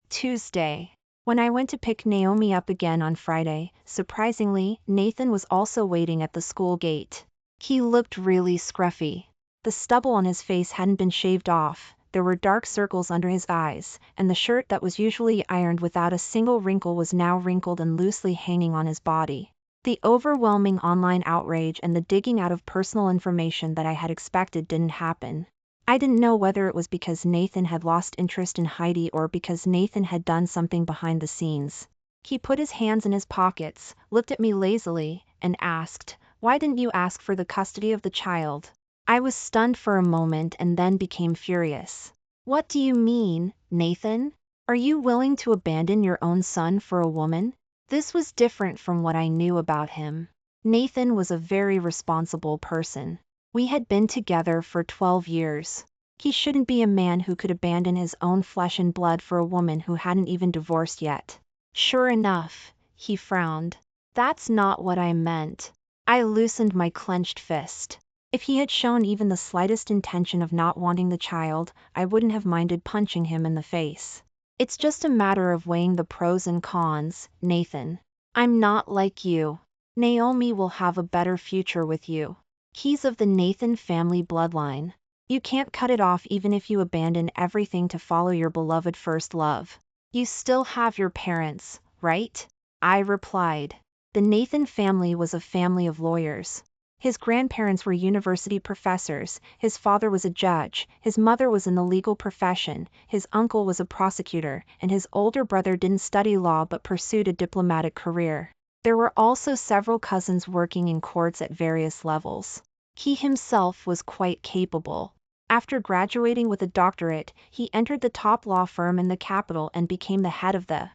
Tuesday. When I went to pick Naomi up again on Friday, surprisingly, Nathan was also waiting at the school gate. He looked really scruffy. The stubble on his face hadn't been shaved off, there were dark circles under his eyes, and the shirt that was usually ironed without a single wrinkle was now wrinkled and loosely hanging on his body. The overwhelming online outrage and the digging out of personal information that I had expected didn't happen. I didn't know whether it was because Nathan had lost interest in Heidi or because Nathan had done something behind the scenes. He put his hands in his pockets, looked at me lazily, and asked, "Why didn't you ask for the custody of the child?" I was stunned for a moment and then became furious. "What do you mean, Nathan? Are you willing to abandon your own son for a woman?" This was different from what I knew about him. Nathan was a very responsible person. We had been together for 12 years. He shouldn't be a man who could abandon his own flesh and blood for a woman who hadn't even divorced yet. Sure enough, he frowned. "That's not what I meant." I loosened my clenched fist. If he had shown even the slightest intention of not wanting the child, I wouldn't have minded punching him in the face. "It's just a matter of weighing the pros and cons, Nathan. I'm not like you. Naomi will have a better future with you. He's of the Nathan family bloodline. You can't cut it off even if you abandon everything to follow your beloved first love. You still have your parents, right?" I replied. The Nathan family was a family of lawyers. His grandparents were university professors, his father was a judge, his mother was in the legal profession, his uncle was a prosecutor, and his older brother didn't study law but pursued a diplomatic career. There were also several cousins working in courts at various levels. He himself was quite capable. After graduating with a doctorate, he entered the top law firm in the capital and became the head of the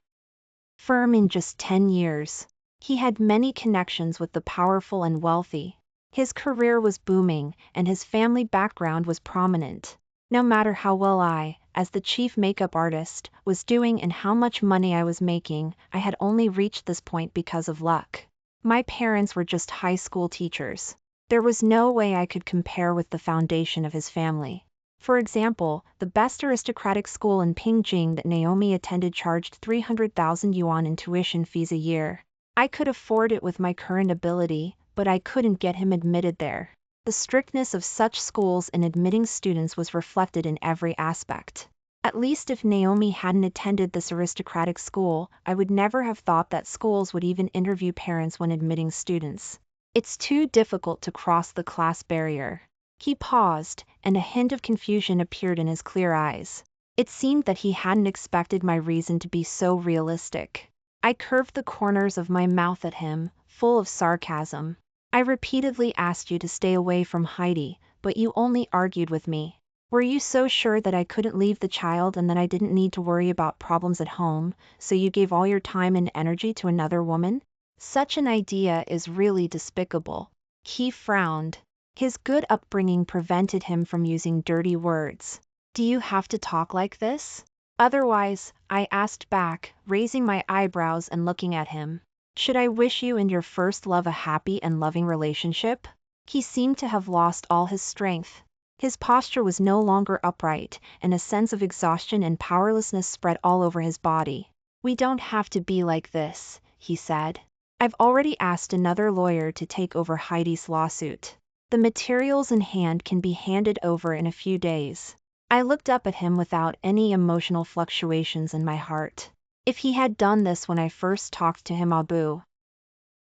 firm in just 10 years. He had many connections with the powerful and wealthy. His career was booming, and his family background was prominent. No matter how well I, as the chief makeup artist, was doing and how much money I was making, I had only reached this point because of luck. My parents were just high school teachers. There was no way I could compare with the foundation of his family. For example, the best aristocratic school in Beijing that Naomi attended charged 300,000 yuan in tuition fees a year. I could afford it with my current ability, but I couldn't get him admitted there. The strictness of such schools in admitting students was reflected in every aspect. At least if Naomi hadn't attended this aristocratic school, I would never have thought that schools would even interview parents when admitting students. It's too difficult to cross the class barrier. He paused, and a hint of confusion appeared in his clear eyes. It seemed that he hadn't expected my reason to be so realistic. I curved the corners of my mouth at him, full of sarcasm. "I repeatedly asked you to stay away from Heidi, but you only argued with me. Were you so sure that I couldn't leave the child and that I didn't need to worry about problems at home, so you gave all your time and energy to another woman? Such an idea is really despicable." He frowned. His good upbringing prevented him from using dirty words. "Do you have to talk like this? Otherwise," I asked back, raising my eyebrows and looking at him. "Should I wish you and your first love a happy and loving relationship?" He seemed to have lost all his strength. His posture was no longer upright, and a sense of exhaustion and powerlessness spread all over his body. "We don't have to be like this," he said. "I've already asked another lawyer to take over Heidi's lawsuit. The materials in hand can be handed over in a few days." I looked up at him without any emotional fluctuations in my heart. If he had done this when I first talked to him Abu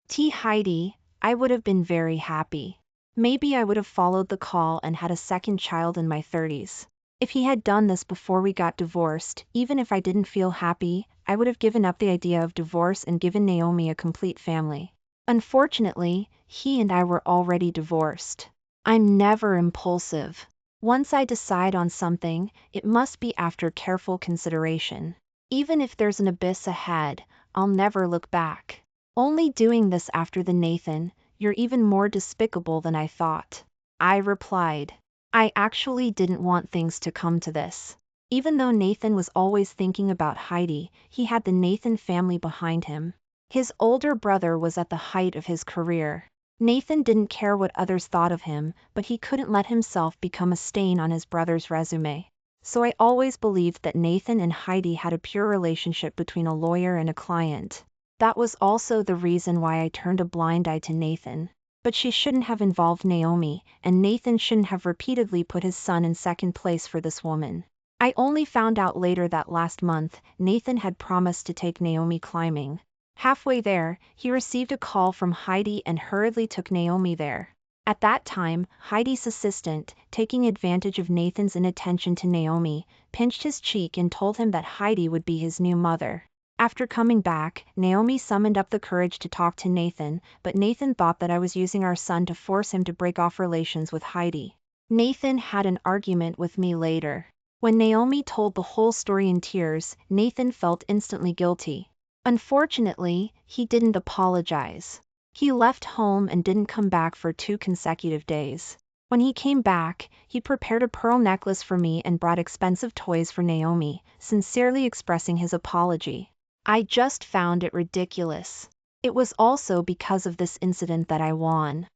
T. Heidi, I would have been very happy. Maybe I would have followed the call and had a second child in my 30s. If he had done this before we got divorced, even if I didn't feel happy, I would have given up the idea of divorce and given Naomi a complete family. Unfortunately, he and I were already divorced. I'm never impulsive. Once I decide on something, it must be after careful consideration. Even if there's an abyss ahead, I'll never look back. Only doing this after the Nathan, you're even more despicable than I thought. I replied. I actually didn't want things to come to this. Even though Nathan was always thinking about Heidi, he had the Nathan family behind him. His older brother was at the height of his career. Nathan didn't care what others thought of him, but he couldn't let himself become a stain on his brother's resume. So I always believed that Nathan and Heidi had a pure relationship between a lawyer and a client. That was also the reason why I turned a blind eye to Nathan. But she shouldn't have involved Naomi, and Nathan shouldn't have repeatedly put his son in second place for this woman. I only found out later that last month, Nathan had promised to take Naomi climbing. Halfway there, he received a call from Heidi and hurriedly took Naomi there. At that time, Heidi's assistant, taking advantage of Nathan's inattention to Naomi, pinched his cheek and told him that Heidi would be his new mother. After coming back, Naomi summoned up the courage to talk to Nathan, but Nathan thought that I was using our son to force him to break off relations with Heidi. Nathan had an argument with me later. When Naomi told the whole story in tears, Nathan felt instantly guilty. Unfortunately, he didn't apologize. He left home and didn't come back for 2 consecutive days. When he came back, he prepared a pearl necklace for me and brought expensive toys for Naomi, sincerely expressing his apology. I just found it ridiculous. It was also because of this incident that I won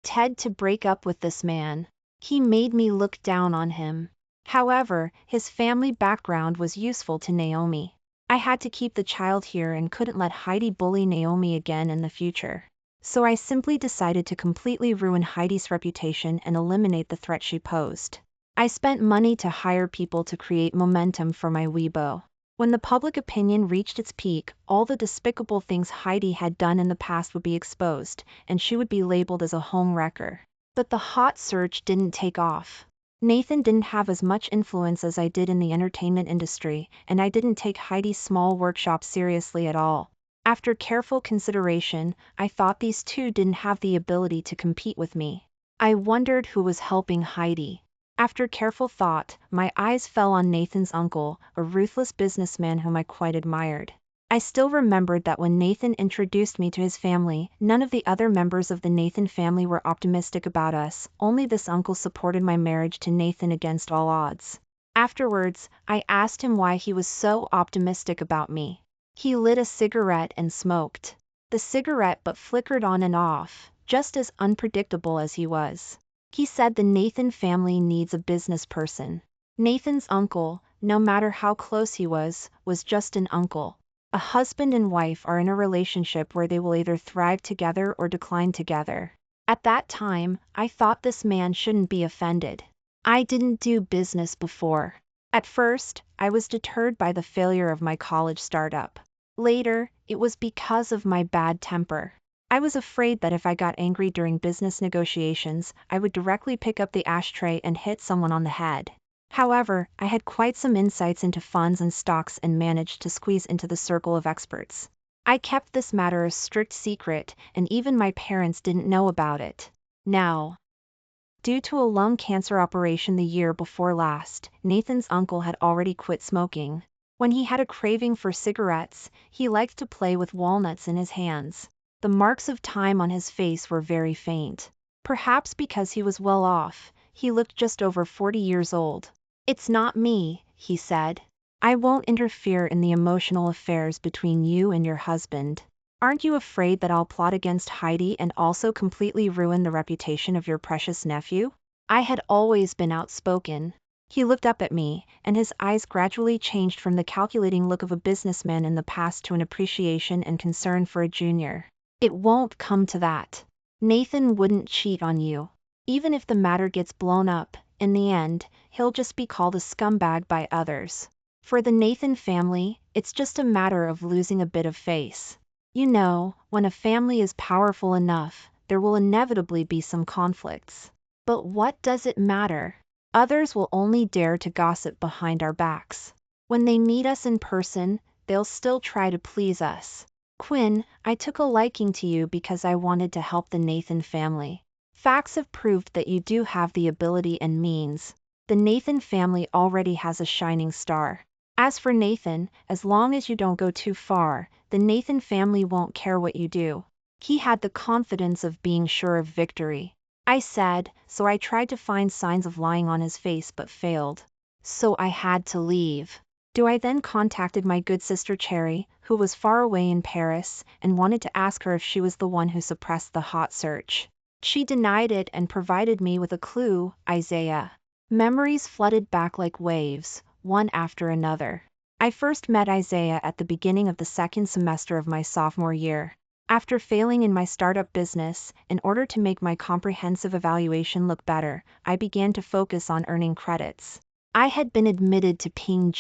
Ted to break up with this man. He made me look down on him. However, his family background was useful to Naomi. I had to keep the child here and couldn't let Heidi bully Naomi again in the future. So I simply decided to completely ruin Heidi's reputation and eliminate the threat she posed. I spent money to hire people to create momentum for my Weibo. When the public opinion reached its peak, all the despicable things Heidi had done in the past would be exposed, and she would be labeled as a home wrecker. But the hot search didn't take off. Nathan didn't have as much influence as I did in the entertainment industry, and I didn't take Heidi's small workshop seriously at all. After careful consideration, I thought these two didn't have the ability to compete with me. I wondered who was helping Heidi. After careful thought, my eyes fell on Nathan's uncle, a ruthless businessman whom I quite admired. I still remembered that when Nathan introduced me to his family, none of the other members of the Nathan family were optimistic about us, only this uncle supported my marriage to Nathan against all odds. Afterwards, I asked him why he was so optimistic about me. He lit a cigarette and smoked. The cigarette but flickered on and off, just as unpredictable as he was. He said the Nathan family needs a business person. Nathan's uncle, no matter how close he was just an uncle. A husband and wife are in a relationship where they will either thrive together or decline together. At that time, I thought this man shouldn't be offended. I didn't do business before. At first, I was deterred by the failure of my college startup. Later, it was because of my bad temper. I was afraid that if I got angry during business negotiations, I would directly pick up the ashtray and hit someone on the head. However, I had quite some insights into funds and stocks and managed to squeeze into the circle of experts. I kept this matter a strict secret, and even my parents didn't know about it. Now, due to a lung cancer operation the year before last, Nathan's uncle had already quit smoking. When he had a craving for cigarettes, he liked to play with walnuts in his hands. The marks of time on his face were very faint. Perhaps because he was well off, he looked just over 40 years old. It's not me, he said. I won't interfere in the emotional affairs between you and your husband. Aren't you afraid that I'll plot against Heidi and also completely ruin the reputation of your precious nephew? I had always been outspoken. He looked up at me, and his eyes gradually changed from the calculating look of a businessman in the past to an appreciation and concern for a junior. It won't come to that. Nathan wouldn't cheat on you. Even if the matter gets blown up, in the end, he'll just be called a scumbag by others. For the Nathan family, it's just a matter of losing a bit of face. You know, when a family is powerful enough, there will inevitably be some conflicts. But what does it matter? Others will only dare to gossip behind our backs. When they meet us in person, they'll still try to please us. Quinn, I took a liking to you because I wanted to help the Nathan family. Facts have proved that you do have the ability and means. The Nathan family already has a shining star. As for Nathan, as long as you don't go too far, the Nathan family won't care what you do. He had the confidence of being sure of victory. I said, so I tried to find signs of lying on his face but failed. So I had to leave. I then contacted my good sister Cherry, who was far away in Paris, and wanted to ask her if she was the one who suppressed the hot search. She denied it and provided me with a clue, Isaiah. Memories flooded back like waves, one after another. I first met Isaiah at the beginning of the second semester of my sophomore year. After failing in my startup business, in order to make my comprehensive evaluation look better, I began to focus on earning credits. I had been admitted to Ping.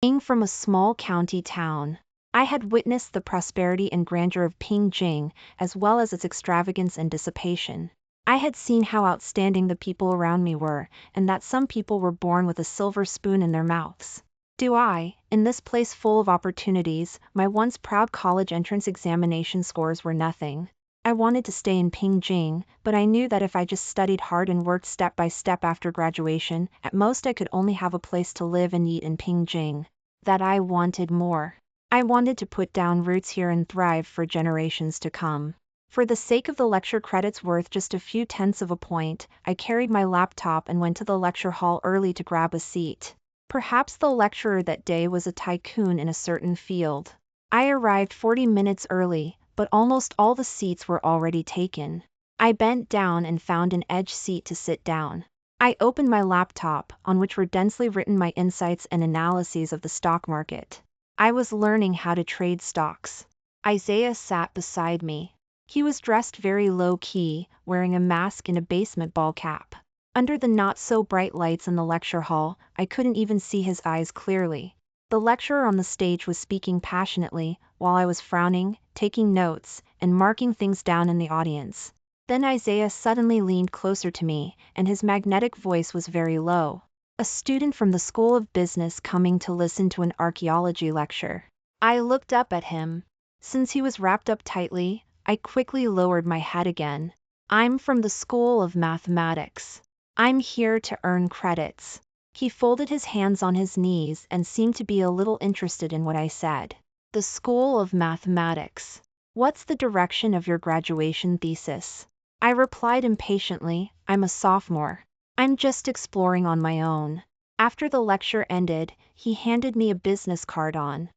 Being from a small county town, I had witnessed the prosperity and grandeur of Pingjing, as well as its extravagance and dissipation. I had seen how outstanding the people around me were, and that some people were born with a silver spoon in their mouths. In this place full of opportunities, my once proud college entrance examination scores were nothing. I wanted to stay in Pingjing, but I knew that if I just studied hard and worked step by step after graduation, at most I could only have a place to live and eat in Pingjing. That I wanted more. I wanted to put down roots here and thrive for generations to come. For the sake of the lecture credits worth just a few tenths of a point, I carried my laptop and went to the lecture hall early to grab a seat. Perhaps the lecturer that day was a tycoon in a certain field. I arrived 40 minutes early, but almost all the seats were already taken. I bent down and found an edge seat to sit down. I opened my laptop, on which were densely written my insights and analyses of the stock market. I was learning how to trade stocks. Isaiah sat beside me. He was dressed very low-key, wearing a mask and a baseball ball cap. Under the not-so-bright lights in the lecture hall, I couldn't even see his eyes clearly. The lecturer on the stage was speaking passionately, while I was frowning, taking notes, and marking things down in the audience. Then Isaiah suddenly leaned closer to me, and his magnetic voice was very low. A student from the School of Business coming to listen to an archaeology lecture. I looked up at him. Since he was wrapped up tightly, I quickly lowered my head again. I'm from the School of Mathematics. I'm here to earn credits. He folded his hands on his knees and seemed to be a little interested in what I said. The School of Mathematics. What's the direction of your graduation thesis? I replied impatiently, I'm a sophomore. I'm just exploring on my own. After the lecture ended, he handed me a business card on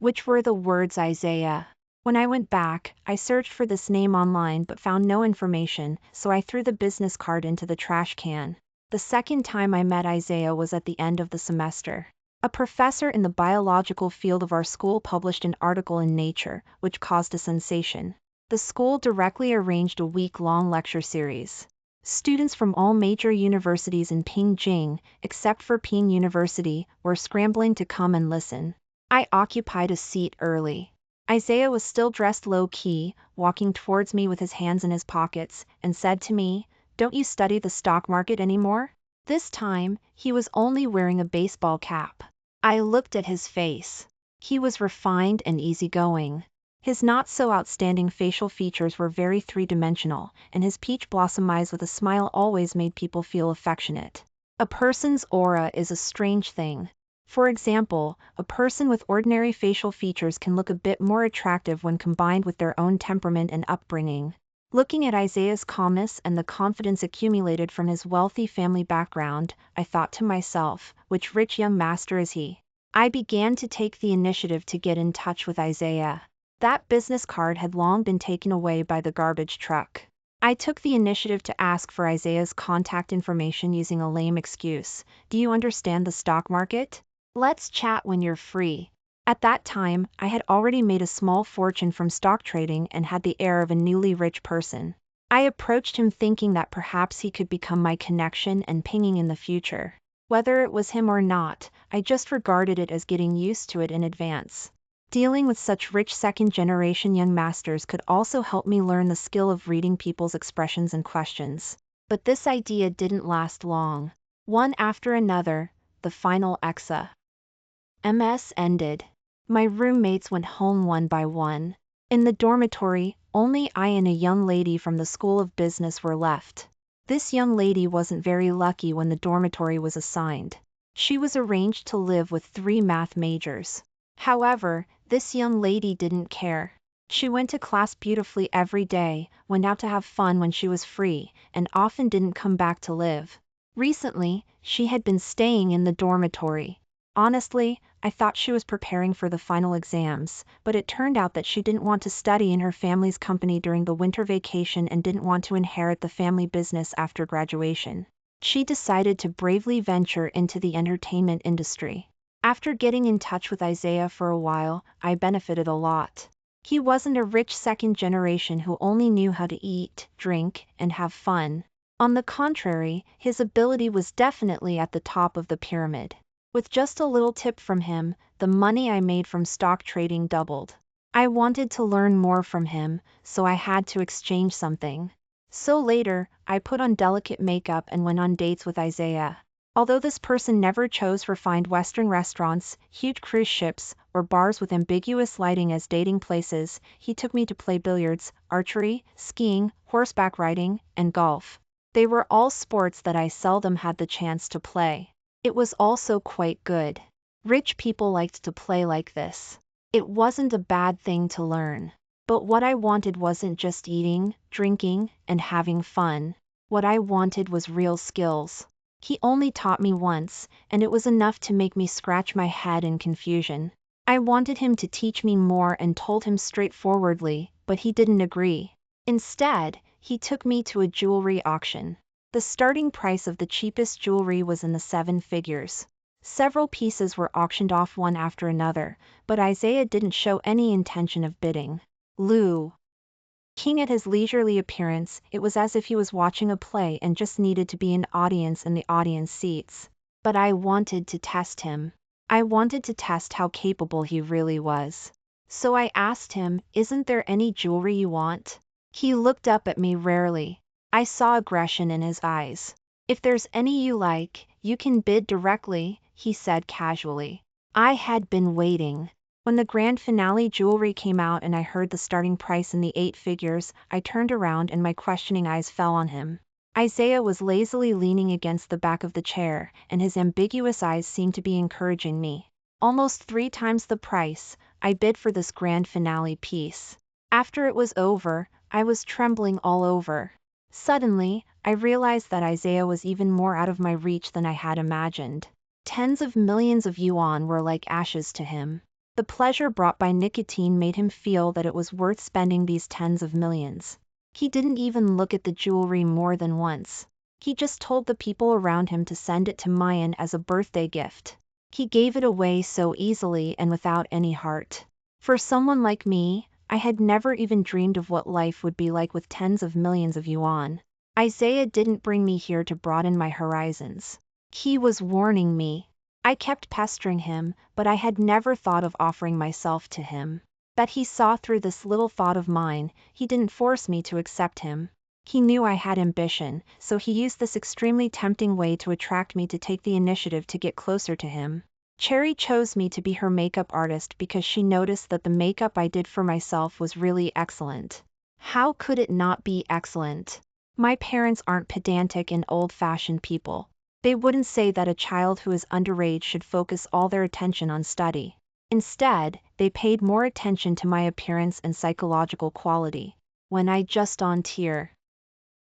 which were the words Isaiah. When I went back, I searched for this name online but found no information, so I threw the business card into the trash can. The second time I met Isaiah was at the end of the semester. A professor in the biological field of our school published an article in Nature, which caused a sensation. The school directly arranged a week-long lecture series. Students from all major universities in Pingjing, except for Ping University, were scrambling to come and listen. I occupied a seat early. Isaiah was still dressed low-key, walking towards me with his hands in his pockets, and said to me, "Don't you study the stock market anymore?" This time, he was only wearing a baseball cap. I looked at his face. He was refined and easygoing. His not-so-outstanding facial features were very three-dimensional, and his peach blossom eyes with a smile always made people feel affectionate. A person's aura is a strange thing. For example, a person with ordinary facial features can look a bit more attractive when combined with their own temperament and upbringing. Looking at Isaiah's calmness and the confidence accumulated from his wealthy family background, I thought to myself, which rich young master is he? I began to take the initiative to get in touch with Isaiah. That business card had long been taken away by the garbage truck. I took the initiative to ask for Isaiah's contact information using a lame excuse. Do you understand the stock market? Let's chat when you're free. At that time, I had already made a small fortune from stock trading and had the air of a newly rich person. I approached him thinking that perhaps he could become my connection and pinging in the future. Whether it was him or not, I just regarded it as getting used to it in advance. Dealing with such rich second-generation young masters could also help me learn the skill of reading people's expressions and questions. But this idea didn't last long. One after another, the final MS ended. My roommates went home one by one. In the dormitory, only I and a young lady from the School of Business were left. This young lady wasn't very lucky when the dormitory was assigned. She was arranged to live with 3 math majors. However, this young lady didn't care. She went to class beautifully every day, went out to have fun when she was free, and often didn't come back to live. Recently, she had been staying in the dormitory. Honestly, I thought she was preparing for the final exams, but it turned out that she didn't want to study in her family's company during the winter vacation and didn't want to inherit the family business after graduation. She decided to bravely venture into the entertainment industry. After getting in touch with Isaiah for a while, I benefited a lot. He wasn't a rich second generation who only knew how to eat, drink, and have fun. On the contrary, his ability was definitely at the top of the pyramid. With just a little tip from him, the money I made from stock trading doubled. I wanted to learn more from him, so I had to exchange something. So later, I put on delicate makeup and went on dates with Isaiah. Although this person never chose refined Western restaurants, huge cruise ships, or bars with ambiguous lighting as dating places, he took me to play billiards, archery, skiing, horseback riding, and golf. They were all sports that I seldom had the chance to play. It was also quite good. Rich people liked to play like this. It wasn't a bad thing to learn. But what I wanted wasn't just eating, drinking, and having fun. What I wanted was real skills. He only taught me once, and it was enough to make me scratch my head in confusion. I wanted him to teach me more and told him straightforwardly, but he didn't agree. Instead, he took me to a jewelry auction. The starting price of the cheapest jewelry was in the 7 figures. Several pieces were auctioned off one after another, but Isaiah didn't show any intention of bidding. Looking at his leisurely appearance, it was as if he was watching a play and just needed to be an audience in the audience seats. But I wanted to test him. I wanted to test how capable he really was. So I asked him, "Isn't there any jewelry you want?" He looked up at me rarely. I saw aggression in his eyes. "If there's any you like, you can bid directly," he said casually. I had been waiting. When the grand finale jewelry came out and I heard the starting price in the 8 figures, I turned around and my questioning eyes fell on him. Isaiah was lazily leaning against the back of the chair, and his ambiguous eyes seemed to be encouraging me. Almost 3 times the price, I bid for this grand finale piece. After it was over, I was trembling all over. Suddenly, I realized that Isaiah was even more out of my reach than I had imagined. Tens of millions of yuan were like ashes to him. The pleasure brought by nicotine made him feel that it was worth spending these tens of millions. He didn't even look at the jewelry more than once. He just told the people around him to send it to Mayan as a birthday gift. He gave it away so easily and without any heart. For someone like me, I had never even dreamed of what life would be like with tens of millions of yuan. Isaiah didn't bring me here to broaden my horizons. He was warning me. I kept pestering him, but I had never thought of offering myself to him. That he saw through this little thought of mine, he didn't force me to accept him. He knew I had ambition, so he used this extremely tempting way to attract me to take the initiative to get closer to him. Cherry chose me to be her makeup artist because she noticed that the makeup I did for myself was really excellent. How could it not be excellent? My parents aren't pedantic and old-fashioned people. They wouldn't say that a child who is underage should focus all their attention on study. Instead, they paid more attention to my appearance and psychological quality. When I just on tier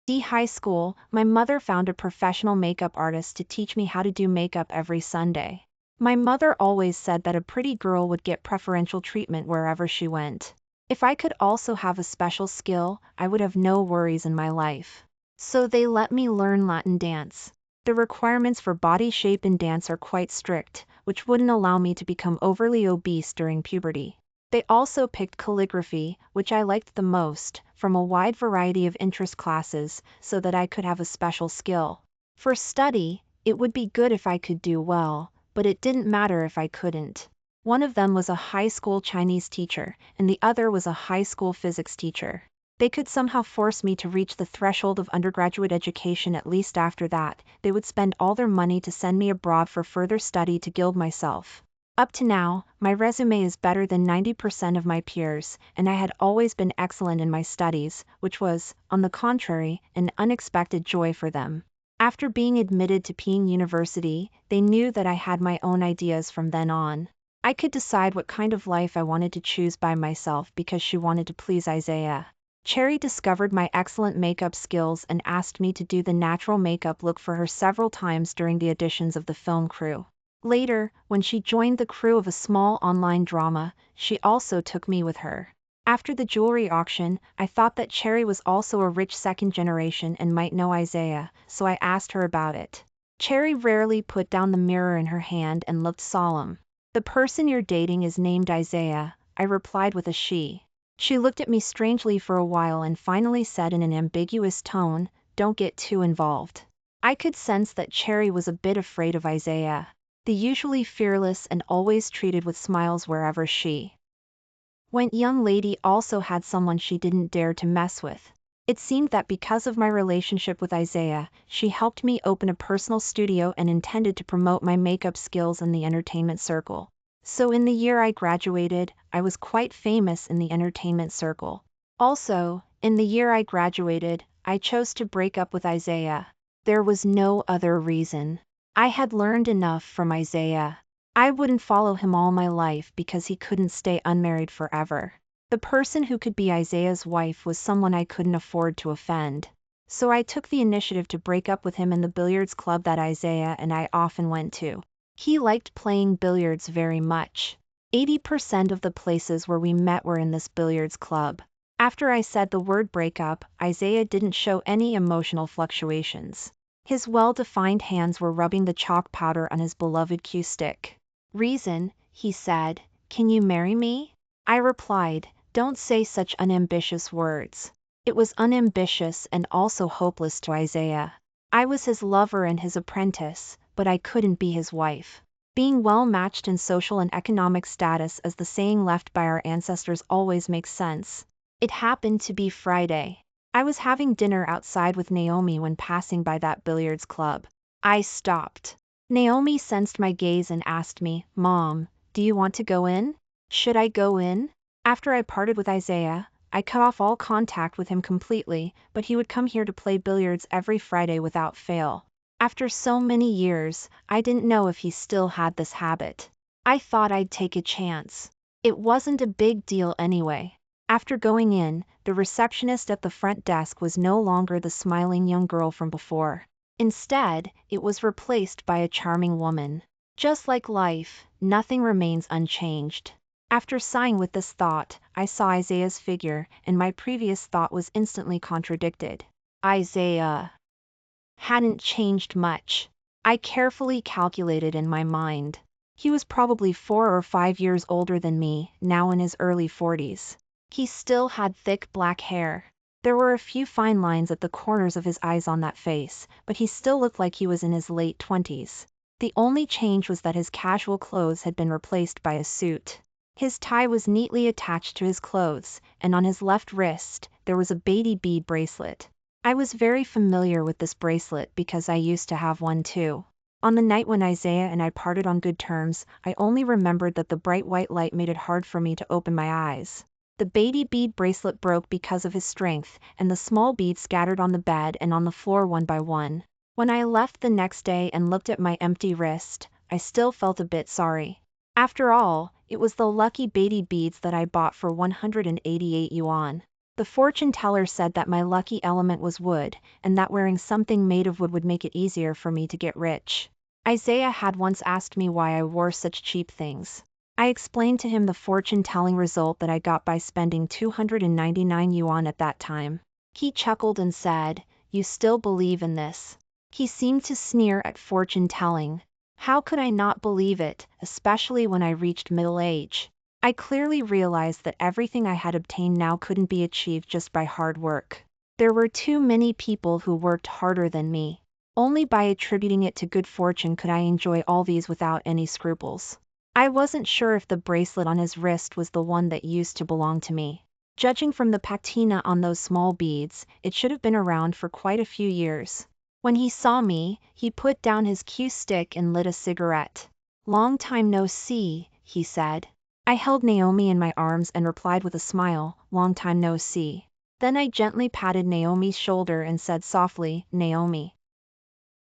D high school, my mother found a professional makeup artist to teach me how to do makeup every Sunday. My mother always said that a pretty girl would get preferential treatment wherever she went. If I could also have a special skill, I would have no worries in my life. So they let me learn Latin dance. The requirements for body shape in dance are quite strict, which wouldn't allow me to become overly obese during puberty. They also picked calligraphy, which I liked the most, from a wide variety of interest classes, so that I could have a special skill. For study, It would be good if I could do well, but it didn't matter if I couldn't. One of them was a high school Chinese teacher, and the other was a high school physics teacher. They could somehow force me to reach the threshold of undergraduate education. At least after that, they would spend all their money to send me abroad for further study to gild myself. Up to now, my resume is better than 90% of my peers, and I had always been excellent in my studies, which was, on the contrary, an unexpected joy for them. After being admitted to Peking University, they knew that I had my own ideas from then on. I could decide what kind of life I wanted to choose by myself because she wanted to please Isaiah. Cherry discovered my excellent makeup skills and asked me to do the natural makeup look for her several times during the auditions of the film crew. Later, when she joined the crew of a small online drama, she also took me with her. After the jewelry auction, I thought that Cherry was also a rich second generation and might know Isaiah, so I asked her about it. Cherry rarely put down the mirror in her hand and looked solemn. "The person you're dating is named Isaiah," I replied with a she. She looked at me strangely for a while and finally said in an ambiguous tone, "Don't get too involved." I could sense that Cherry was a bit afraid of Isaiah, the usually fearless and always treated with smiles wherever she went young lady also had someone she didn't dare to mess with. It seemed that because of my relationship with Isaiah, she helped me open a personal studio and intended to promote my makeup skills in the entertainment circle. So in the year I graduated, I was quite famous in the entertainment circle. Also, in the year I graduated, I chose to break up with Isaiah. There was no other reason. I had learned enough from Isaiah. I wouldn't follow him all my life because he couldn't stay unmarried forever. The person who could be Isaiah's wife was someone I couldn't afford to offend. So I took the initiative to break up with him in the billiards club that Isaiah and I often went to. He liked playing billiards very much. 80% of the places where we met were in this billiards club. After I said the word breakup, Isaiah didn't show any emotional fluctuations. His well-defined hands were rubbing the chalk powder on his beloved cue stick. "Reason," he said, "can you marry me?" I replied, "Don't say such unambitious words." It was unambitious and also hopeless to Isaiah. I was his lover and his apprentice, but I couldn't be his wife. Being well matched in social and economic status, as the saying left by our ancestors, always makes sense. It happened to be Friday. I was having dinner outside with Naomi when passing by that billiards club. I stopped. Naomi sensed my gaze and asked me, "Mom, do you want to go in?" Should I go in? After I parted with Isaiah, I cut off all contact with him completely, but he would come here to play billiards every Friday without fail. After so many years, I didn't know if he still had this habit. I thought I'd take a chance. It wasn't a big deal anyway. After going in, the receptionist at the front desk was no longer the smiling young girl from before. Instead, it was replaced by a charming woman. Just like life, nothing remains unchanged. After sighing with this thought, I saw Isaiah's figure, and my previous thought was instantly contradicted. Isaiah hadn't changed much. I carefully calculated in my mind. He was probably 4 or 5 years older than me, now in his early 40s. He still had thick black hair. There were a few fine lines at the corners of his eyes on that face, but he still looked like he was in his late 20s. The only change was that his casual clothes had been replaced by a suit. His tie was neatly attached to his clothes, and on his left wrist, there was a baby bead bracelet. I was very familiar with this bracelet because I used to have one too. On the night when Isaiah and I parted on good terms, I only remembered that the bright white light made it hard for me to open my eyes. The baby bead bracelet broke because of his strength, and the small beads scattered on the bed and on the floor one by one. When I left the next day and looked at my empty wrist, I still felt a bit sorry. After all, it was the lucky baby beads that I bought for 188 yuan. The fortune teller said that my lucky element was wood, and that wearing something made of wood would make it easier for me to get rich. Isaiah had once asked me why I wore such cheap things. I explained to him the fortune-telling result that I got by spending 299 yuan at that time. He chuckled and said, "You still believe in this?" He seemed to sneer at fortune-telling. How could I not believe it, especially when I reached middle age? I clearly realized that everything I had obtained now couldn't be achieved just by hard work. There were too many people who worked harder than me. Only by attributing it to good fortune could I enjoy all these without any scruples. I wasn't sure if the bracelet on his wrist was the one that used to belong to me. Judging from the patina on those small beads, it should have been around for quite a few years. When he saw me, he put down his cue stick and lit a cigarette. "Long time no see," he said. I held Naomi in my arms and replied with a smile, "Long time no see." Then I gently patted Naomi's shoulder and said softly, "Naomi,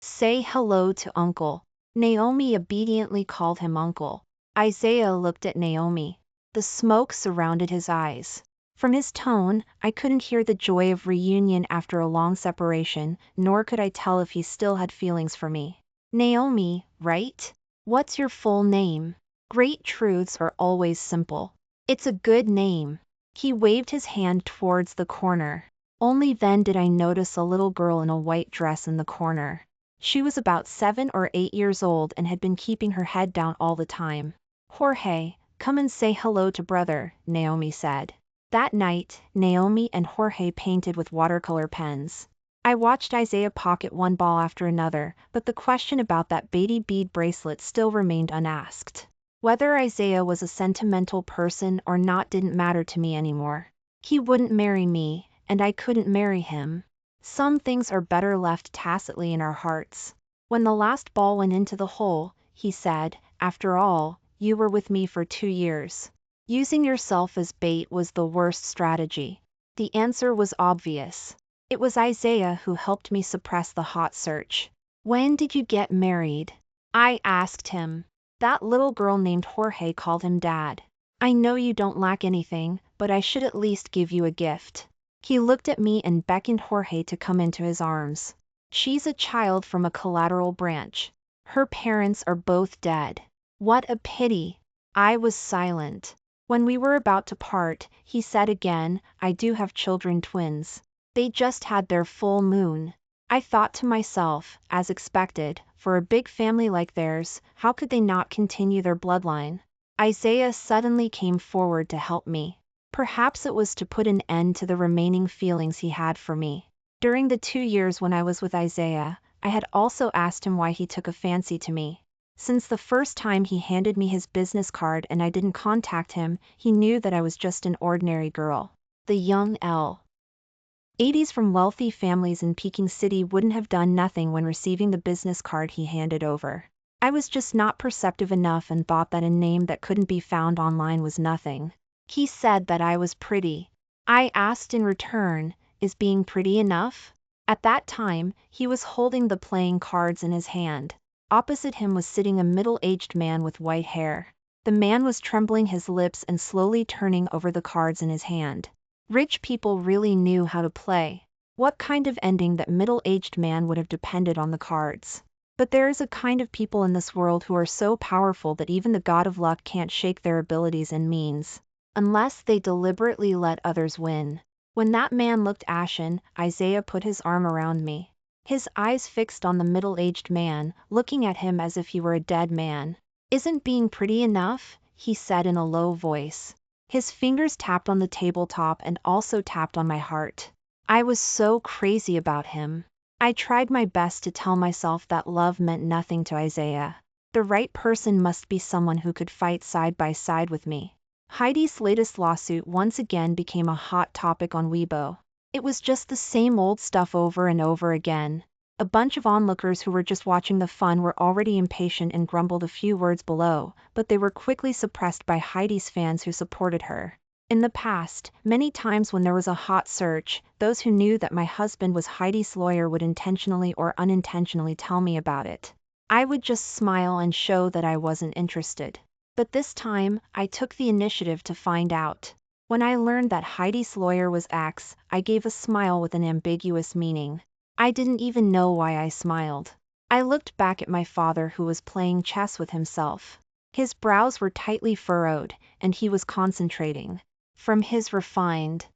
say hello to Uncle." Naomi obediently called him Uncle. Isaiah looked at Naomi. The smoke surrounded his eyes. From his tone, I couldn't hear the joy of reunion after a long separation, nor could I tell if he still had feelings for me. "Naomi, right? What's your full name?" Great truths are always simple. "It's a good name." He waved his hand towards the corner. Only then did I notice a little girl in a white dress in the corner. She was about 7 or 8 years old and had been keeping her head down all the time. "Jorge, come and say hello to brother," Naomi said. That night, Naomi and Jorge painted with watercolor pens. I watched Isaiah pocket one ball after another, but the question about that baby bead bracelet still remained unasked. Whether Isaiah was a sentimental person or not didn't matter to me anymore. He wouldn't marry me, and I couldn't marry him. Some things are better left tacitly in our hearts. When the last ball went into the hole, he said, "After all, you were with me for 2 years. Using yourself as bait was the worst strategy." The answer was obvious. It was Isaiah who helped me suppress the hot search. "When did you get married?" I asked him. That little girl named Jorge called him Dad. "I know you don't lack anything, but I should at least give you a gift." He looked at me and beckoned Jorge to come into his arms. "She's a child from a collateral branch. Her parents are both dead." What a pity. I was silent. When we were about to part, he said again, "I do have children, twins. They just had their full moon." I thought to myself, as expected, for a big family like theirs, how could they not continue their bloodline? Isaiah suddenly came forward to help me. Perhaps it was to put an end to the remaining feelings he had for me. During the 2 years when I was with Isaiah, I had also asked him why he took a fancy to me. Since the first time he handed me his business card and I didn't contact him, he knew that I was just an ordinary girl. The young L.80s from wealthy families in Peking City wouldn't have done nothing when receiving the business card he handed over. I was just not perceptive enough and thought that a name that couldn't be found online was nothing. He said that I was pretty. I asked in return, "Is being pretty enough?" At that time, he was holding the playing cards in his hand. Opposite him was sitting a middle-aged man with white hair. The man was trembling his lips and slowly turning over the cards in his hand. Rich people really knew how to play. What kind of ending that middle-aged man would have depended on the cards. But there is a kind of people in this world who are so powerful that even the god of luck can't shake their abilities and means, unless they deliberately let others win. When that man looked ashen, Isaiah put his arm around me. His eyes fixed on the middle-aged man, looking at him as if he were a dead man. "Isn't being pretty enough?" he said in a low voice. His fingers tapped on the tabletop and also tapped on my heart. I was so crazy about him. I tried my best to tell myself that love meant nothing to Isaiah. The right person must be someone who could fight side by side with me. Heidi's latest lawsuit once again became a hot topic on Weibo. It was just the same old stuff over and over again. A bunch of onlookers who were just watching the fun were already impatient and grumbled a few words below, but they were quickly suppressed by Heidi's fans who supported her. In the past, many times when there was a hot search, those who knew that my husband was Heidi's lawyer would intentionally or unintentionally tell me about it. I would just smile and show that I wasn't interested. But this time, I took the initiative to find out. When I learned that Heidi's lawyer was X, I gave a smile with an ambiguous meaning. I didn't even know why I smiled. I looked back at my father who was playing chess with himself. His brows were tightly furrowed, and he was concentrating. From his refined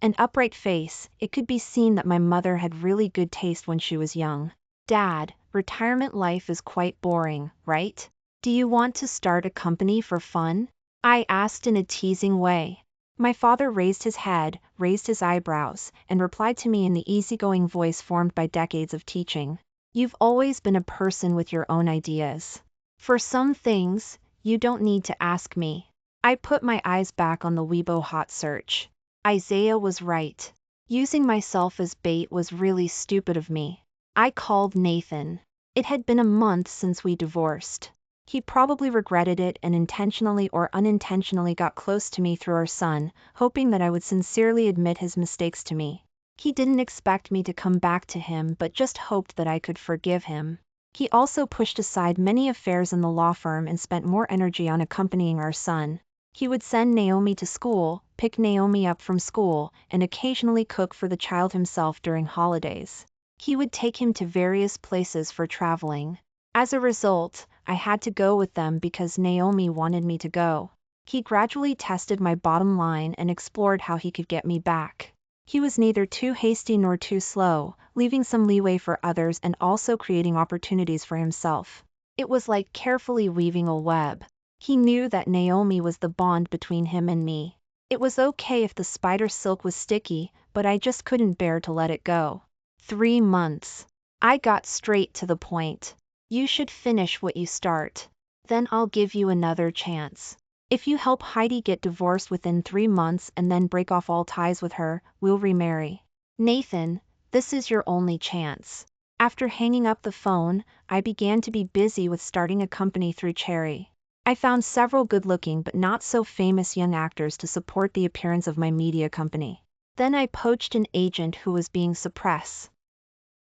and upright face, it could be seen that my mother had really good taste when she was young. "Dad, retirement life is quite boring, right? Do you want to start a company for fun?" I asked in a teasing way. My father raised his head, raised his eyebrows, and replied to me in the easygoing voice formed by decades of teaching. You've always been a person with your own ideas. For some things, you don't need to ask me. I put my eyes back on the Weibo hot search. Isaiah was right. Using myself as bait was really stupid of me. I called Nathan. It had been a month since we divorced. He probably regretted it and intentionally or unintentionally got close to me through our son, hoping that I would sincerely admit his mistakes to me. He didn't expect me to come back to him but just hoped that I could forgive him. He also pushed aside many affairs in the law firm and spent more energy on accompanying our son. He would send Naomi to school, pick Naomi up from school, and occasionally cook for the child himself during holidays. He would take him to various places for traveling. As a result, I had to go with them because Naomi wanted me to go. He gradually tested my bottom line and explored how he could get me back. He was neither too hasty nor too slow, leaving some leeway for others and also creating opportunities for himself. It was like carefully weaving a web. He knew that Naomi was the bond between him and me. It was okay if the spider silk was sticky, but I just couldn't bear to let it go. 3 months. I got straight to the point. You should finish what you start. Then I'll give you another chance. If you help Heidi get divorced within 3 months and then break off all ties with her, we'll remarry. Nathan, this is your only chance. After hanging up the phone, I began to be busy with starting a company through Cherry. I found several good-looking but not so famous young actors to support the appearance of my media company. Then I poached an agent who was being suppressed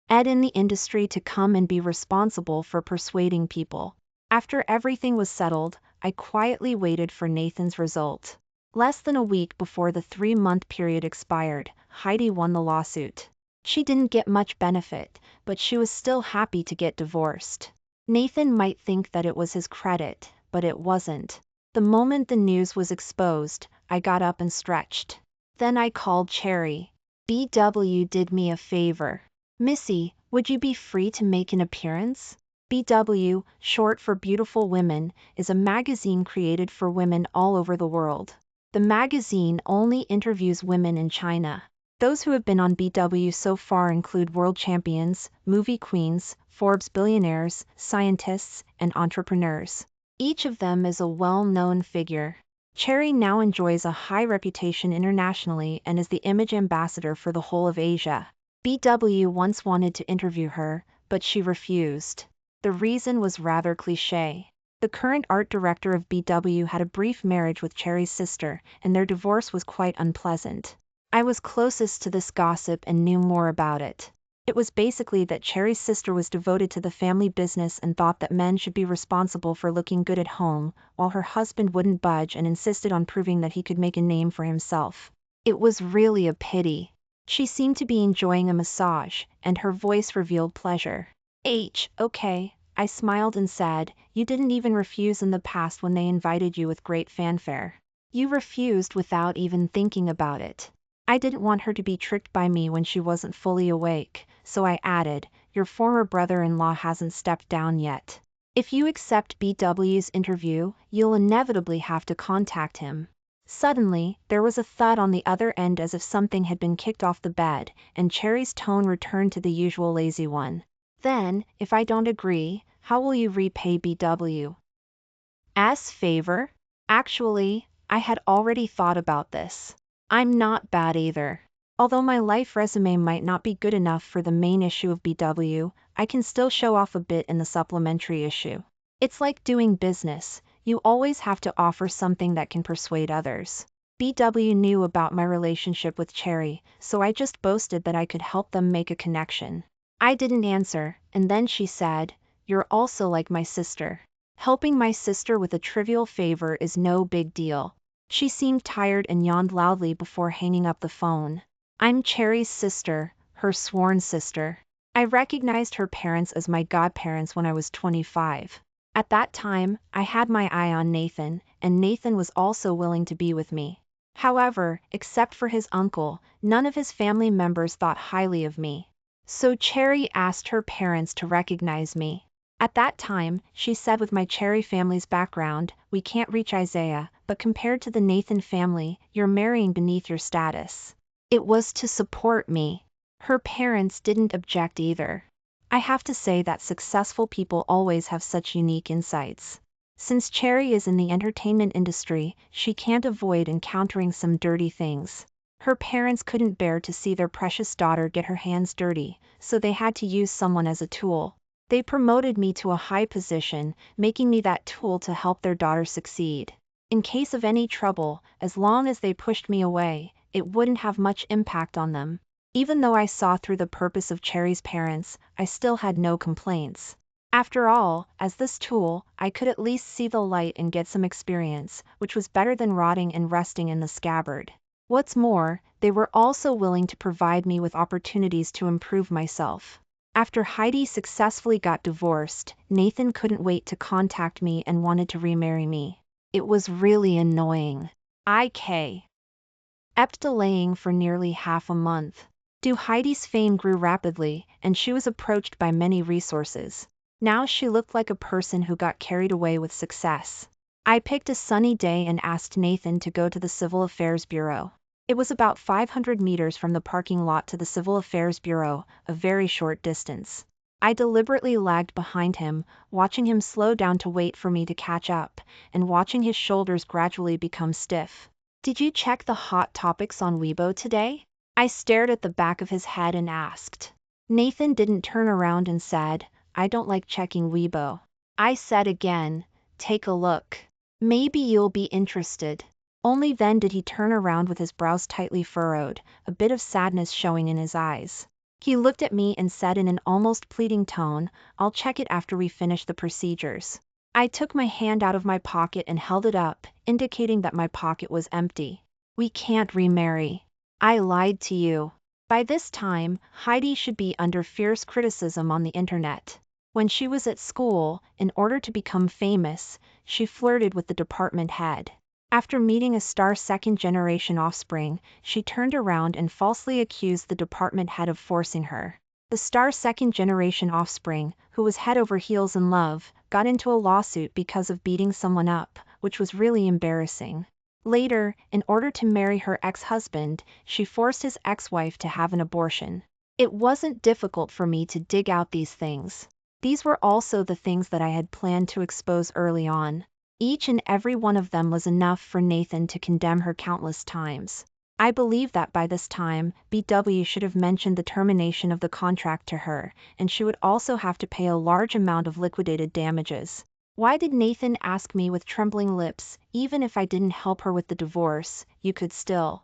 Ed in the industry to come and be responsible for persuading people. After everything was settled, I quietly waited for Nathan's result. Less than a week before the 3-month period expired, Heidi won the lawsuit. She didn't get much benefit, but she was still happy to get divorced. Nathan might think that it was his credit, but it wasn't. The moment the news was exposed, I got up and stretched. Then I called Cherry. BW did me a favor. Missy, would you be free to make an appearance? BW, short for Beautiful Women, is a magazine created for women all over the world. The magazine only interviews women in China. Those who have been on BW so far include world champions, movie queens, Forbes billionaires, scientists, and entrepreneurs. Each of them is a well-known figure. Cherry now enjoys a high reputation internationally and is the image ambassador for the whole of Asia. BW once wanted to interview her, but she refused. The reason was rather cliché. The current art director of BW had a brief marriage with Cherry's sister, and their divorce was quite unpleasant. I was closest to this gossip and knew more about it. It was basically that Cherry's sister was devoted to the family business and thought that men should be responsible for looking good at home, while her husband wouldn't budge and insisted on proving that he could make a name for himself. It was really a pity. She seemed to be enjoying a massage, and her voice revealed pleasure. Okay, I smiled and said, you didn't even refuse in the past when they invited you with great fanfare. You refused without even thinking about it. I didn't want her to be tricked by me when she wasn't fully awake, so I added, your former brother-in-law hasn't stepped down yet. If you accept BW's interview, you'll inevitably have to contact him. Suddenly, there was a thud on the other end as if something had been kicked off the bed, and Cherry's tone returned to the usual lazy one. Then, if I don't agree, how will you repay BW's favor? Actually, I had already thought about this. I'm not bad either. Although my life resume might not be good enough for the main issue of BW, I can still show off a bit in the supplementary issue. It's like doing business. You always have to offer something that can persuade others. BW knew about my relationship with Cherry, so I just boasted that I could help them make a connection. I didn't answer, and then she said, you're also like my sister. Helping my sister with a trivial favor is no big deal. She seemed tired and yawned loudly before hanging up the phone. I'm Cherry's sister, her sworn sister. I recognized her parents as my godparents when I was 25. At that time, I had my eye on Nathan, and Nathan was also willing to be with me. However, except for his uncle, none of his family members thought highly of me. So Cherry asked her parents to recognize me. At that time, she said with my Cherry family's background, we can't reach Isaiah, but compared to the Nathan family, you're marrying beneath your status. It was to support me. Her parents didn't object either. I have to say that successful people always have such unique insights. Since Cherry is in the entertainment industry, she can't avoid encountering some dirty things. Her parents couldn't bear to see their precious daughter get her hands dirty, so they had to use someone as a tool. They promoted me to a high position, making me that tool to help their daughter succeed. In case of any trouble, as long as they pushed me away, it wouldn't have much impact on them. Even though I saw through the purpose of Cherry's parents, I still had no complaints. After all, as this tool, I could at least see the light and get some experience, which was better than rotting and rusting in the scabbard. What's more, they were also willing to provide me with opportunities to improve myself. After Heidi successfully got divorced, Nathan couldn't wait to contact me and wanted to remarry me. It was really annoying. I kept delaying for nearly half a month. Heidi's fame grew rapidly, and she was approached by many resources. Now she looked like a person who got carried away with success. I picked a sunny day and asked Nathan to go to the Civil Affairs Bureau. It was about 500 meters from the parking lot to the Civil Affairs Bureau, a very short distance. I deliberately lagged behind him, watching him slow down to wait for me to catch up, and watching his shoulders gradually become stiff. "Did you check the hot topics on Weibo today?" I stared at the back of his head and asked. Nathan didn't turn around and said, "I don't like checking Weibo." I said again, "Take a look. Maybe you'll be interested." Only then did he turn around with his brows tightly furrowed, a bit of sadness showing in his eyes. He looked at me and said in an almost pleading tone, "I'll check it after we finish the procedures." I took my hand out of my pocket and held it up, indicating that my pocket was empty. "We can't remarry. I lied to you." By this time, Heidi should be under fierce criticism on the internet. When she was at school, in order to become famous, she flirted with the department head. After meeting a star second-generation offspring, she turned around and falsely accused the department head of forcing her. The star second-generation offspring, who was head over heels in love, got into a lawsuit because of beating someone up, which was really embarrassing. Later, in order to marry her ex-husband, she forced his ex-wife to have an abortion. It wasn't difficult for me to dig out these things. These were also the things that I had planned to expose early on. Each and every one of them was enough for Nathan to condemn her countless times. I believe that by this time, BW should have mentioned the termination of the contract to her, and she would also have to pay a large amount of liquidated damages. Why did Nathan ask me with trembling lips, even if I didn't help her with the divorce, you could still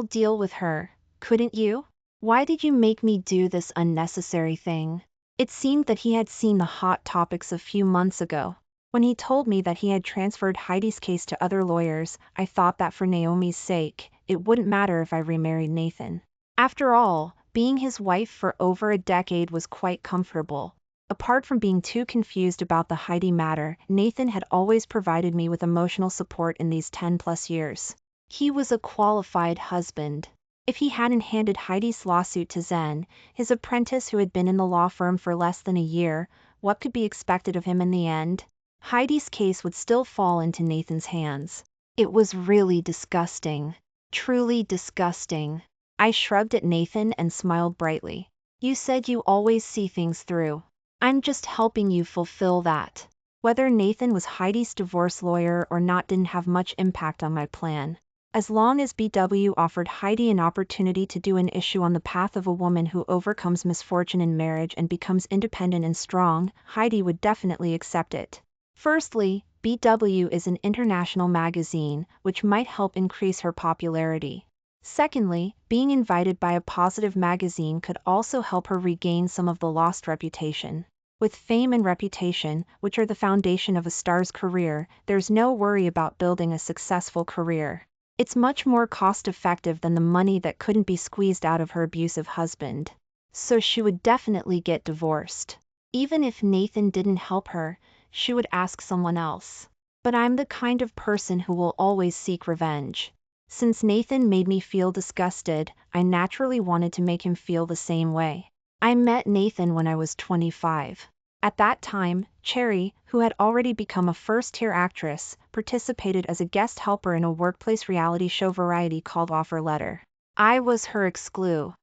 deal with her, couldn't you? Why did you make me do this unnecessary thing? It seemed that he had seen the hot topics a few months ago. When he told me that he had transferred Heidi's case to other lawyers, I thought that for Naomi's sake, it wouldn't matter if I remarried Nathan. After all, being his wife for over a decade was quite comfortable. Apart from being too confused about the Heidi matter, Nathan had always provided me with emotional support in these 10+ years. He was a qualified husband. If he hadn't handed Heidi's lawsuit to Zen, his apprentice who had been in the law firm for less than a year, what could be expected of him in the end? Heidi's case would still fall into Nathan's hands. It was really disgusting. Truly disgusting. I shrugged at Nathan and smiled brightly. "You said you always see things through. I'm just helping you fulfill that." Whether Nathan was Heidi's divorce lawyer or not didn't have much impact on my plan. As long as BW offered Heidi an opportunity to do an issue on the path of a woman who overcomes misfortune in marriage and becomes independent and strong, Heidi would definitely accept it. Firstly, BW is an international magazine, which might help increase her popularity. Secondly, being invited by a positive magazine could also help her regain some of the lost reputation. With fame and reputation, which are the foundation of a star's career, there's no worry about building a successful career. It's much more cost-effective than the money that couldn't be squeezed out of her abusive husband. So she would definitely get divorced. Even if Nathan didn't help her, she would ask someone else. But I'm the kind of person who will always seek revenge. Since Nathan made me feel disgusted, I naturally wanted to make him feel the same way. I met Nathan when I was 25. At that time, Cherry, who had already become a first-tier actress, participated as a guest helper in a workplace reality show variety called Offer Letter. I was her exclusive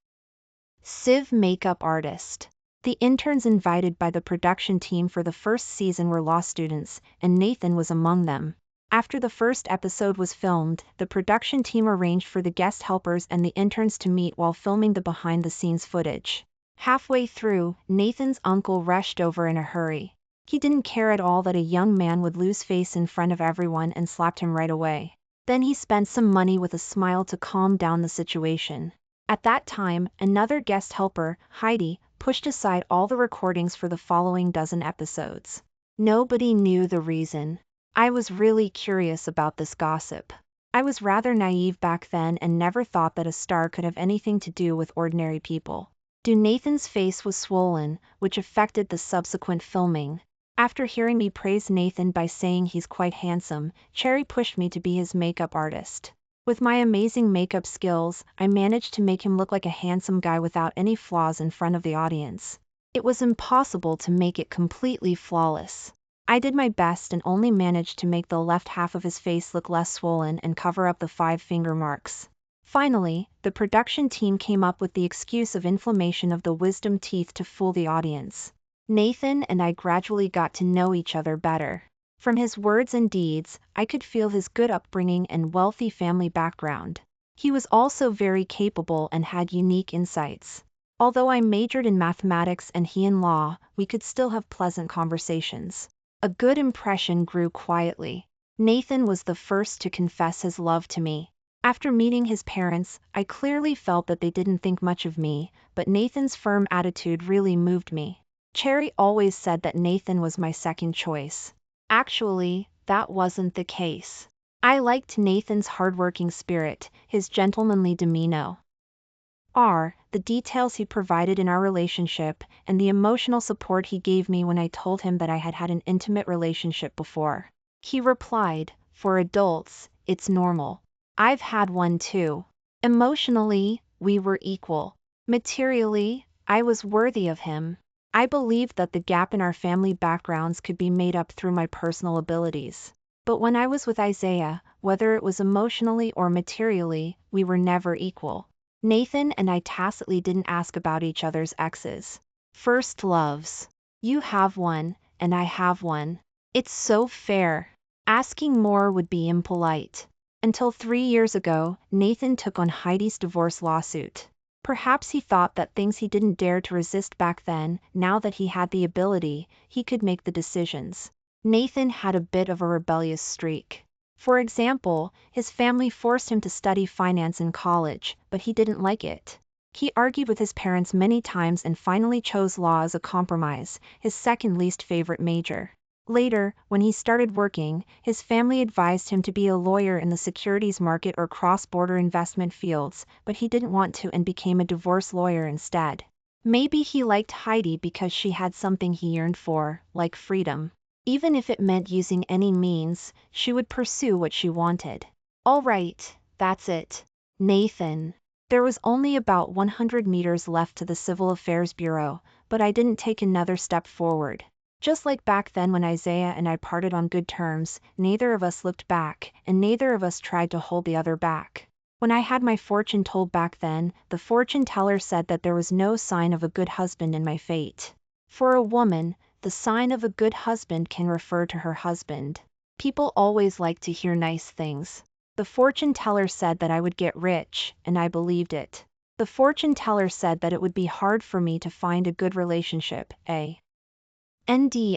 makeup artist. The interns invited by the production team for the first season were law students, and Nathan was among them. After the first episode was filmed, the production team arranged for the guest helpers and the interns to meet while filming the behind-the-scenes footage. Halfway through, Nathan's uncle rushed over in a hurry. He didn't care at all that a young man would lose face in front of everyone and slapped him right away. Then he spent some money with a smile to calm down the situation. At that time, another guest helper, Heidi, pushed aside all the recordings for the following dozen episodes. Nobody knew the reason. I was really curious about this gossip. I was rather naive back then and never thought that a star could have anything to do with ordinary people. Nathan's face was swollen, which affected the subsequent filming. After hearing me praise Nathan by saying he's quite handsome, Cherry pushed me to be his makeup artist. With my amazing makeup skills, I managed to make him look like a handsome guy without any flaws in front of the audience. It was impossible to make it completely flawless. I did my best and only managed to make the left half of his face look less swollen and cover up the 5 finger marks. Finally, the production team came up with the excuse of inflammation of the wisdom teeth to fool the audience. Nathan and I gradually got to know each other better. From his words and deeds, I could feel his good upbringing and wealthy family background. He was also very capable and had unique insights. Although I majored in mathematics and he in law, we could still have pleasant conversations. A good impression grew quietly. Nathan was the first to confess his love to me. After meeting his parents, I clearly felt that they didn't think much of me, but Nathan's firm attitude really moved me. Cherry always said that Nathan was my second choice. Actually, that wasn't the case. I liked Nathan's hardworking spirit, his gentlemanly demeanor, the details he provided in our relationship, and the emotional support he gave me when I told him that I had had an intimate relationship before. He replied, "For adults, it's normal. I've had one too." Emotionally, we were equal. Materially, I was worthy of him. I believed that the gap in our family backgrounds could be made up through my personal abilities. But when I was with Isaiah, whether it was emotionally or materially, we were never equal. Nathan and I tacitly didn't ask about each other's exes. First loves. You have one, and I have one. It's so fair. Asking more would be impolite. Until 3 years ago, Nathan took on Heidi's divorce lawsuit. Perhaps he thought that things he didn't dare to resist back then, now that he had the ability, he could make the decisions. Nathan had a bit of a rebellious streak. For example, his family forced him to study finance in college, but he didn't like it. He argued with his parents many times and finally chose law as a compromise, his second least favorite major. Later, when he started working, his family advised him to be a lawyer in the securities market or cross-border investment fields, but he didn't want to and became a divorce lawyer instead. Maybe he liked Heidi because she had something he yearned for, like freedom. Even if it meant using any means, she would pursue what she wanted. All right, that's it. Nathan. There was only about 100 meters left to the Civil Affairs Bureau, but I didn't take another step forward. Just like back then when Isaiah and I parted on good terms, neither of us looked back, and neither of us tried to hold the other back. When I had my fortune told back then, the fortune teller said that there was no sign of a good husband in my fate. For a woman, the sign of a good husband can refer to her husband. People always like to hear nice things. The fortune teller said that I would get rich, and I believed it. The fortune teller said that it would be hard for me to find a good relationship,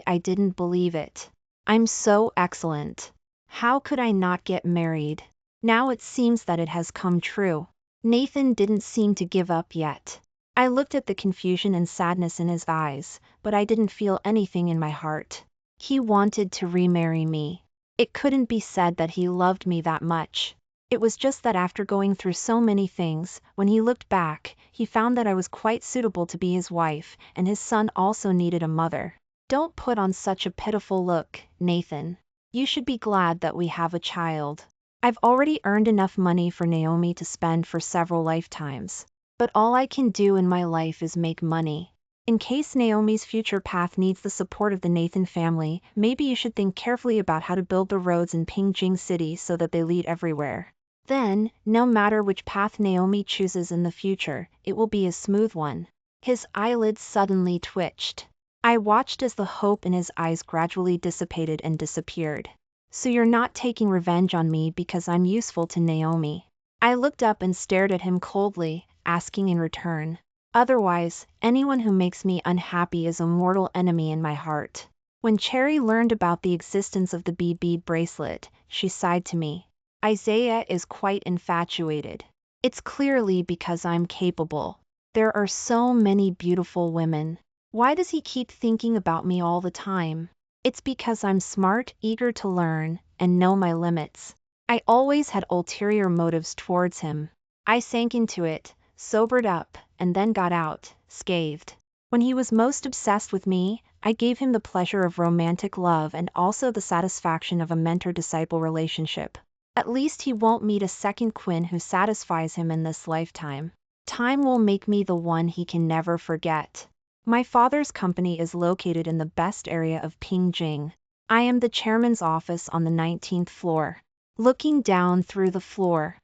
I didn't believe it. I'm so excellent. How could I not get married? Now it seems that it has come true. Nathan didn't seem to give up yet. I looked at the confusion and sadness in his eyes, but I didn't feel anything in my heart. He wanted to remarry me. It couldn't be said that he loved me that much. It was just that after going through so many things, when he looked back, he found that I was quite suitable to be his wife, and his son also needed a mother. Don't put on such a pitiful look, Nathan. You should be glad that we have a child. I've already earned enough money for Naomi to spend for several lifetimes. But all I can do in my life is make money. In case Naomi's future path needs the support of the Nathan family, maybe you should think carefully about how to build the roads in Pingjing City so that they lead everywhere. Then, no matter which path Naomi chooses in the future, it will be a smooth one. His eyelids suddenly twitched. I watched as the hope in his eyes gradually dissipated and disappeared. So you're not taking revenge on me because I'm useful to Naomi? I looked up and stared at him coldly, asking in return. Otherwise, anyone who makes me unhappy is a mortal enemy in my heart. When Cherry learned about the existence of the bead bracelet, she sighed to me. Isaiah is quite infatuated. It's clearly because I'm capable. There are so many beautiful women. Why does he keep thinking about me all the time? It's because I'm smart, eager to learn, and know my limits. I always had ulterior motives towards him. I sank into it, sobered up, and then got out, scathed. When he was most obsessed with me, I gave him the pleasure of romantic love and also the satisfaction of a mentor-disciple relationship. At least he won't meet a second Quinn who satisfies him in this lifetime. Time will make me the one he can never forget. My father's company is located in the best area of Pingjing. I am the chairman's office on the 19th floor. Looking down through the floor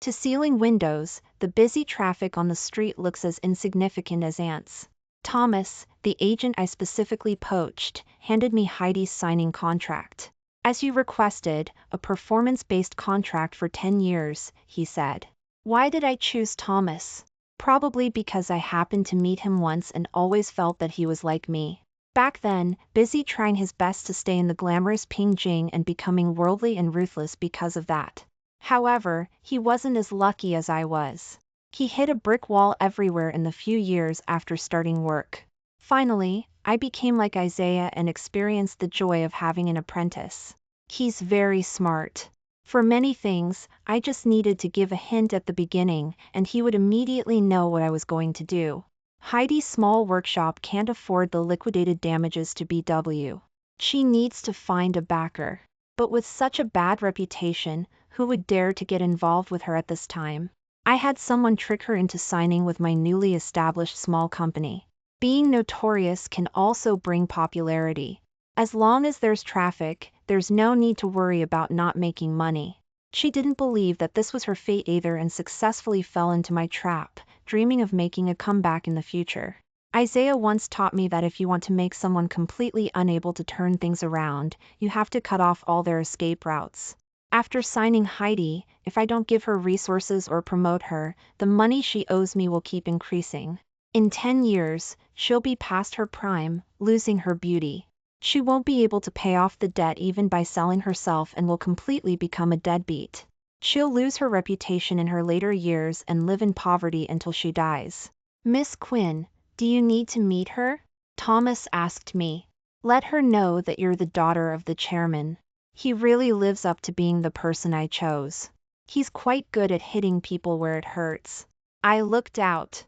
to ceiling windows, the busy traffic on the street looks as insignificant as ants. Thomas, the agent I specifically poached, handed me Heidi's signing contract. As you requested, a performance-based contract for 10 years, he said. Why did I choose Thomas? Probably because I happened to meet him once and always felt that he was like me. Back then, busy trying his best to stay in the glamorous Pingjing and becoming worldly and ruthless because of that. However, he wasn't as lucky as I was. He hit a brick wall everywhere in the few years after starting work. Finally, I became like Isaiah and experienced the joy of having an apprentice. He's very smart. For many things, I just needed to give a hint at the beginning, and he would immediately know what I was going to do. Heidi's small workshop can't afford the liquidated damages to BW. She needs to find a backer. But with such a bad reputation, who would dare to get involved with her at this time? I had someone trick her into signing with my newly established small company. Being notorious can also bring popularity. As long as there's traffic, there's no need to worry about not making money. She didn't believe that this was her fate either and successfully fell into my trap, dreaming of making a comeback in the future. Isaiah once taught me that if you want to make someone completely unable to turn things around, you have to cut off all their escape routes. After signing Heidi, if I don't give her resources or promote her, the money she owes me will keep increasing. In 10 years, she'll be past her prime, losing her beauty. She won't be able to pay off the debt even by selling herself and will completely become a deadbeat. She'll lose her reputation in her later years and live in poverty until she dies. Miss Quinn, do you need to meet her? Thomas asked me. Let her know that you're the daughter of the chairman. He really lives up to being the person I chose. He's quite good at hitting people where it hurts. I looked out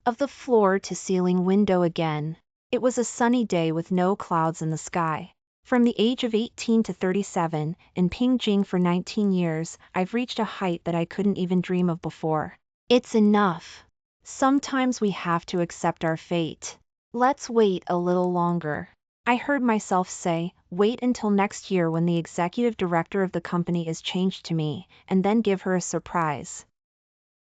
of the floor-to-ceiling window again. It was a sunny day with no clouds in the sky. From the age of 18 to 37, in Pingjing for 19 years, I've reached a height that I couldn't even dream of before. It's enough. Sometimes we have to accept our fate. Let's wait a little longer. I heard myself say, wait until next year when the executive director of the company is changed to me, and then give her a surprise.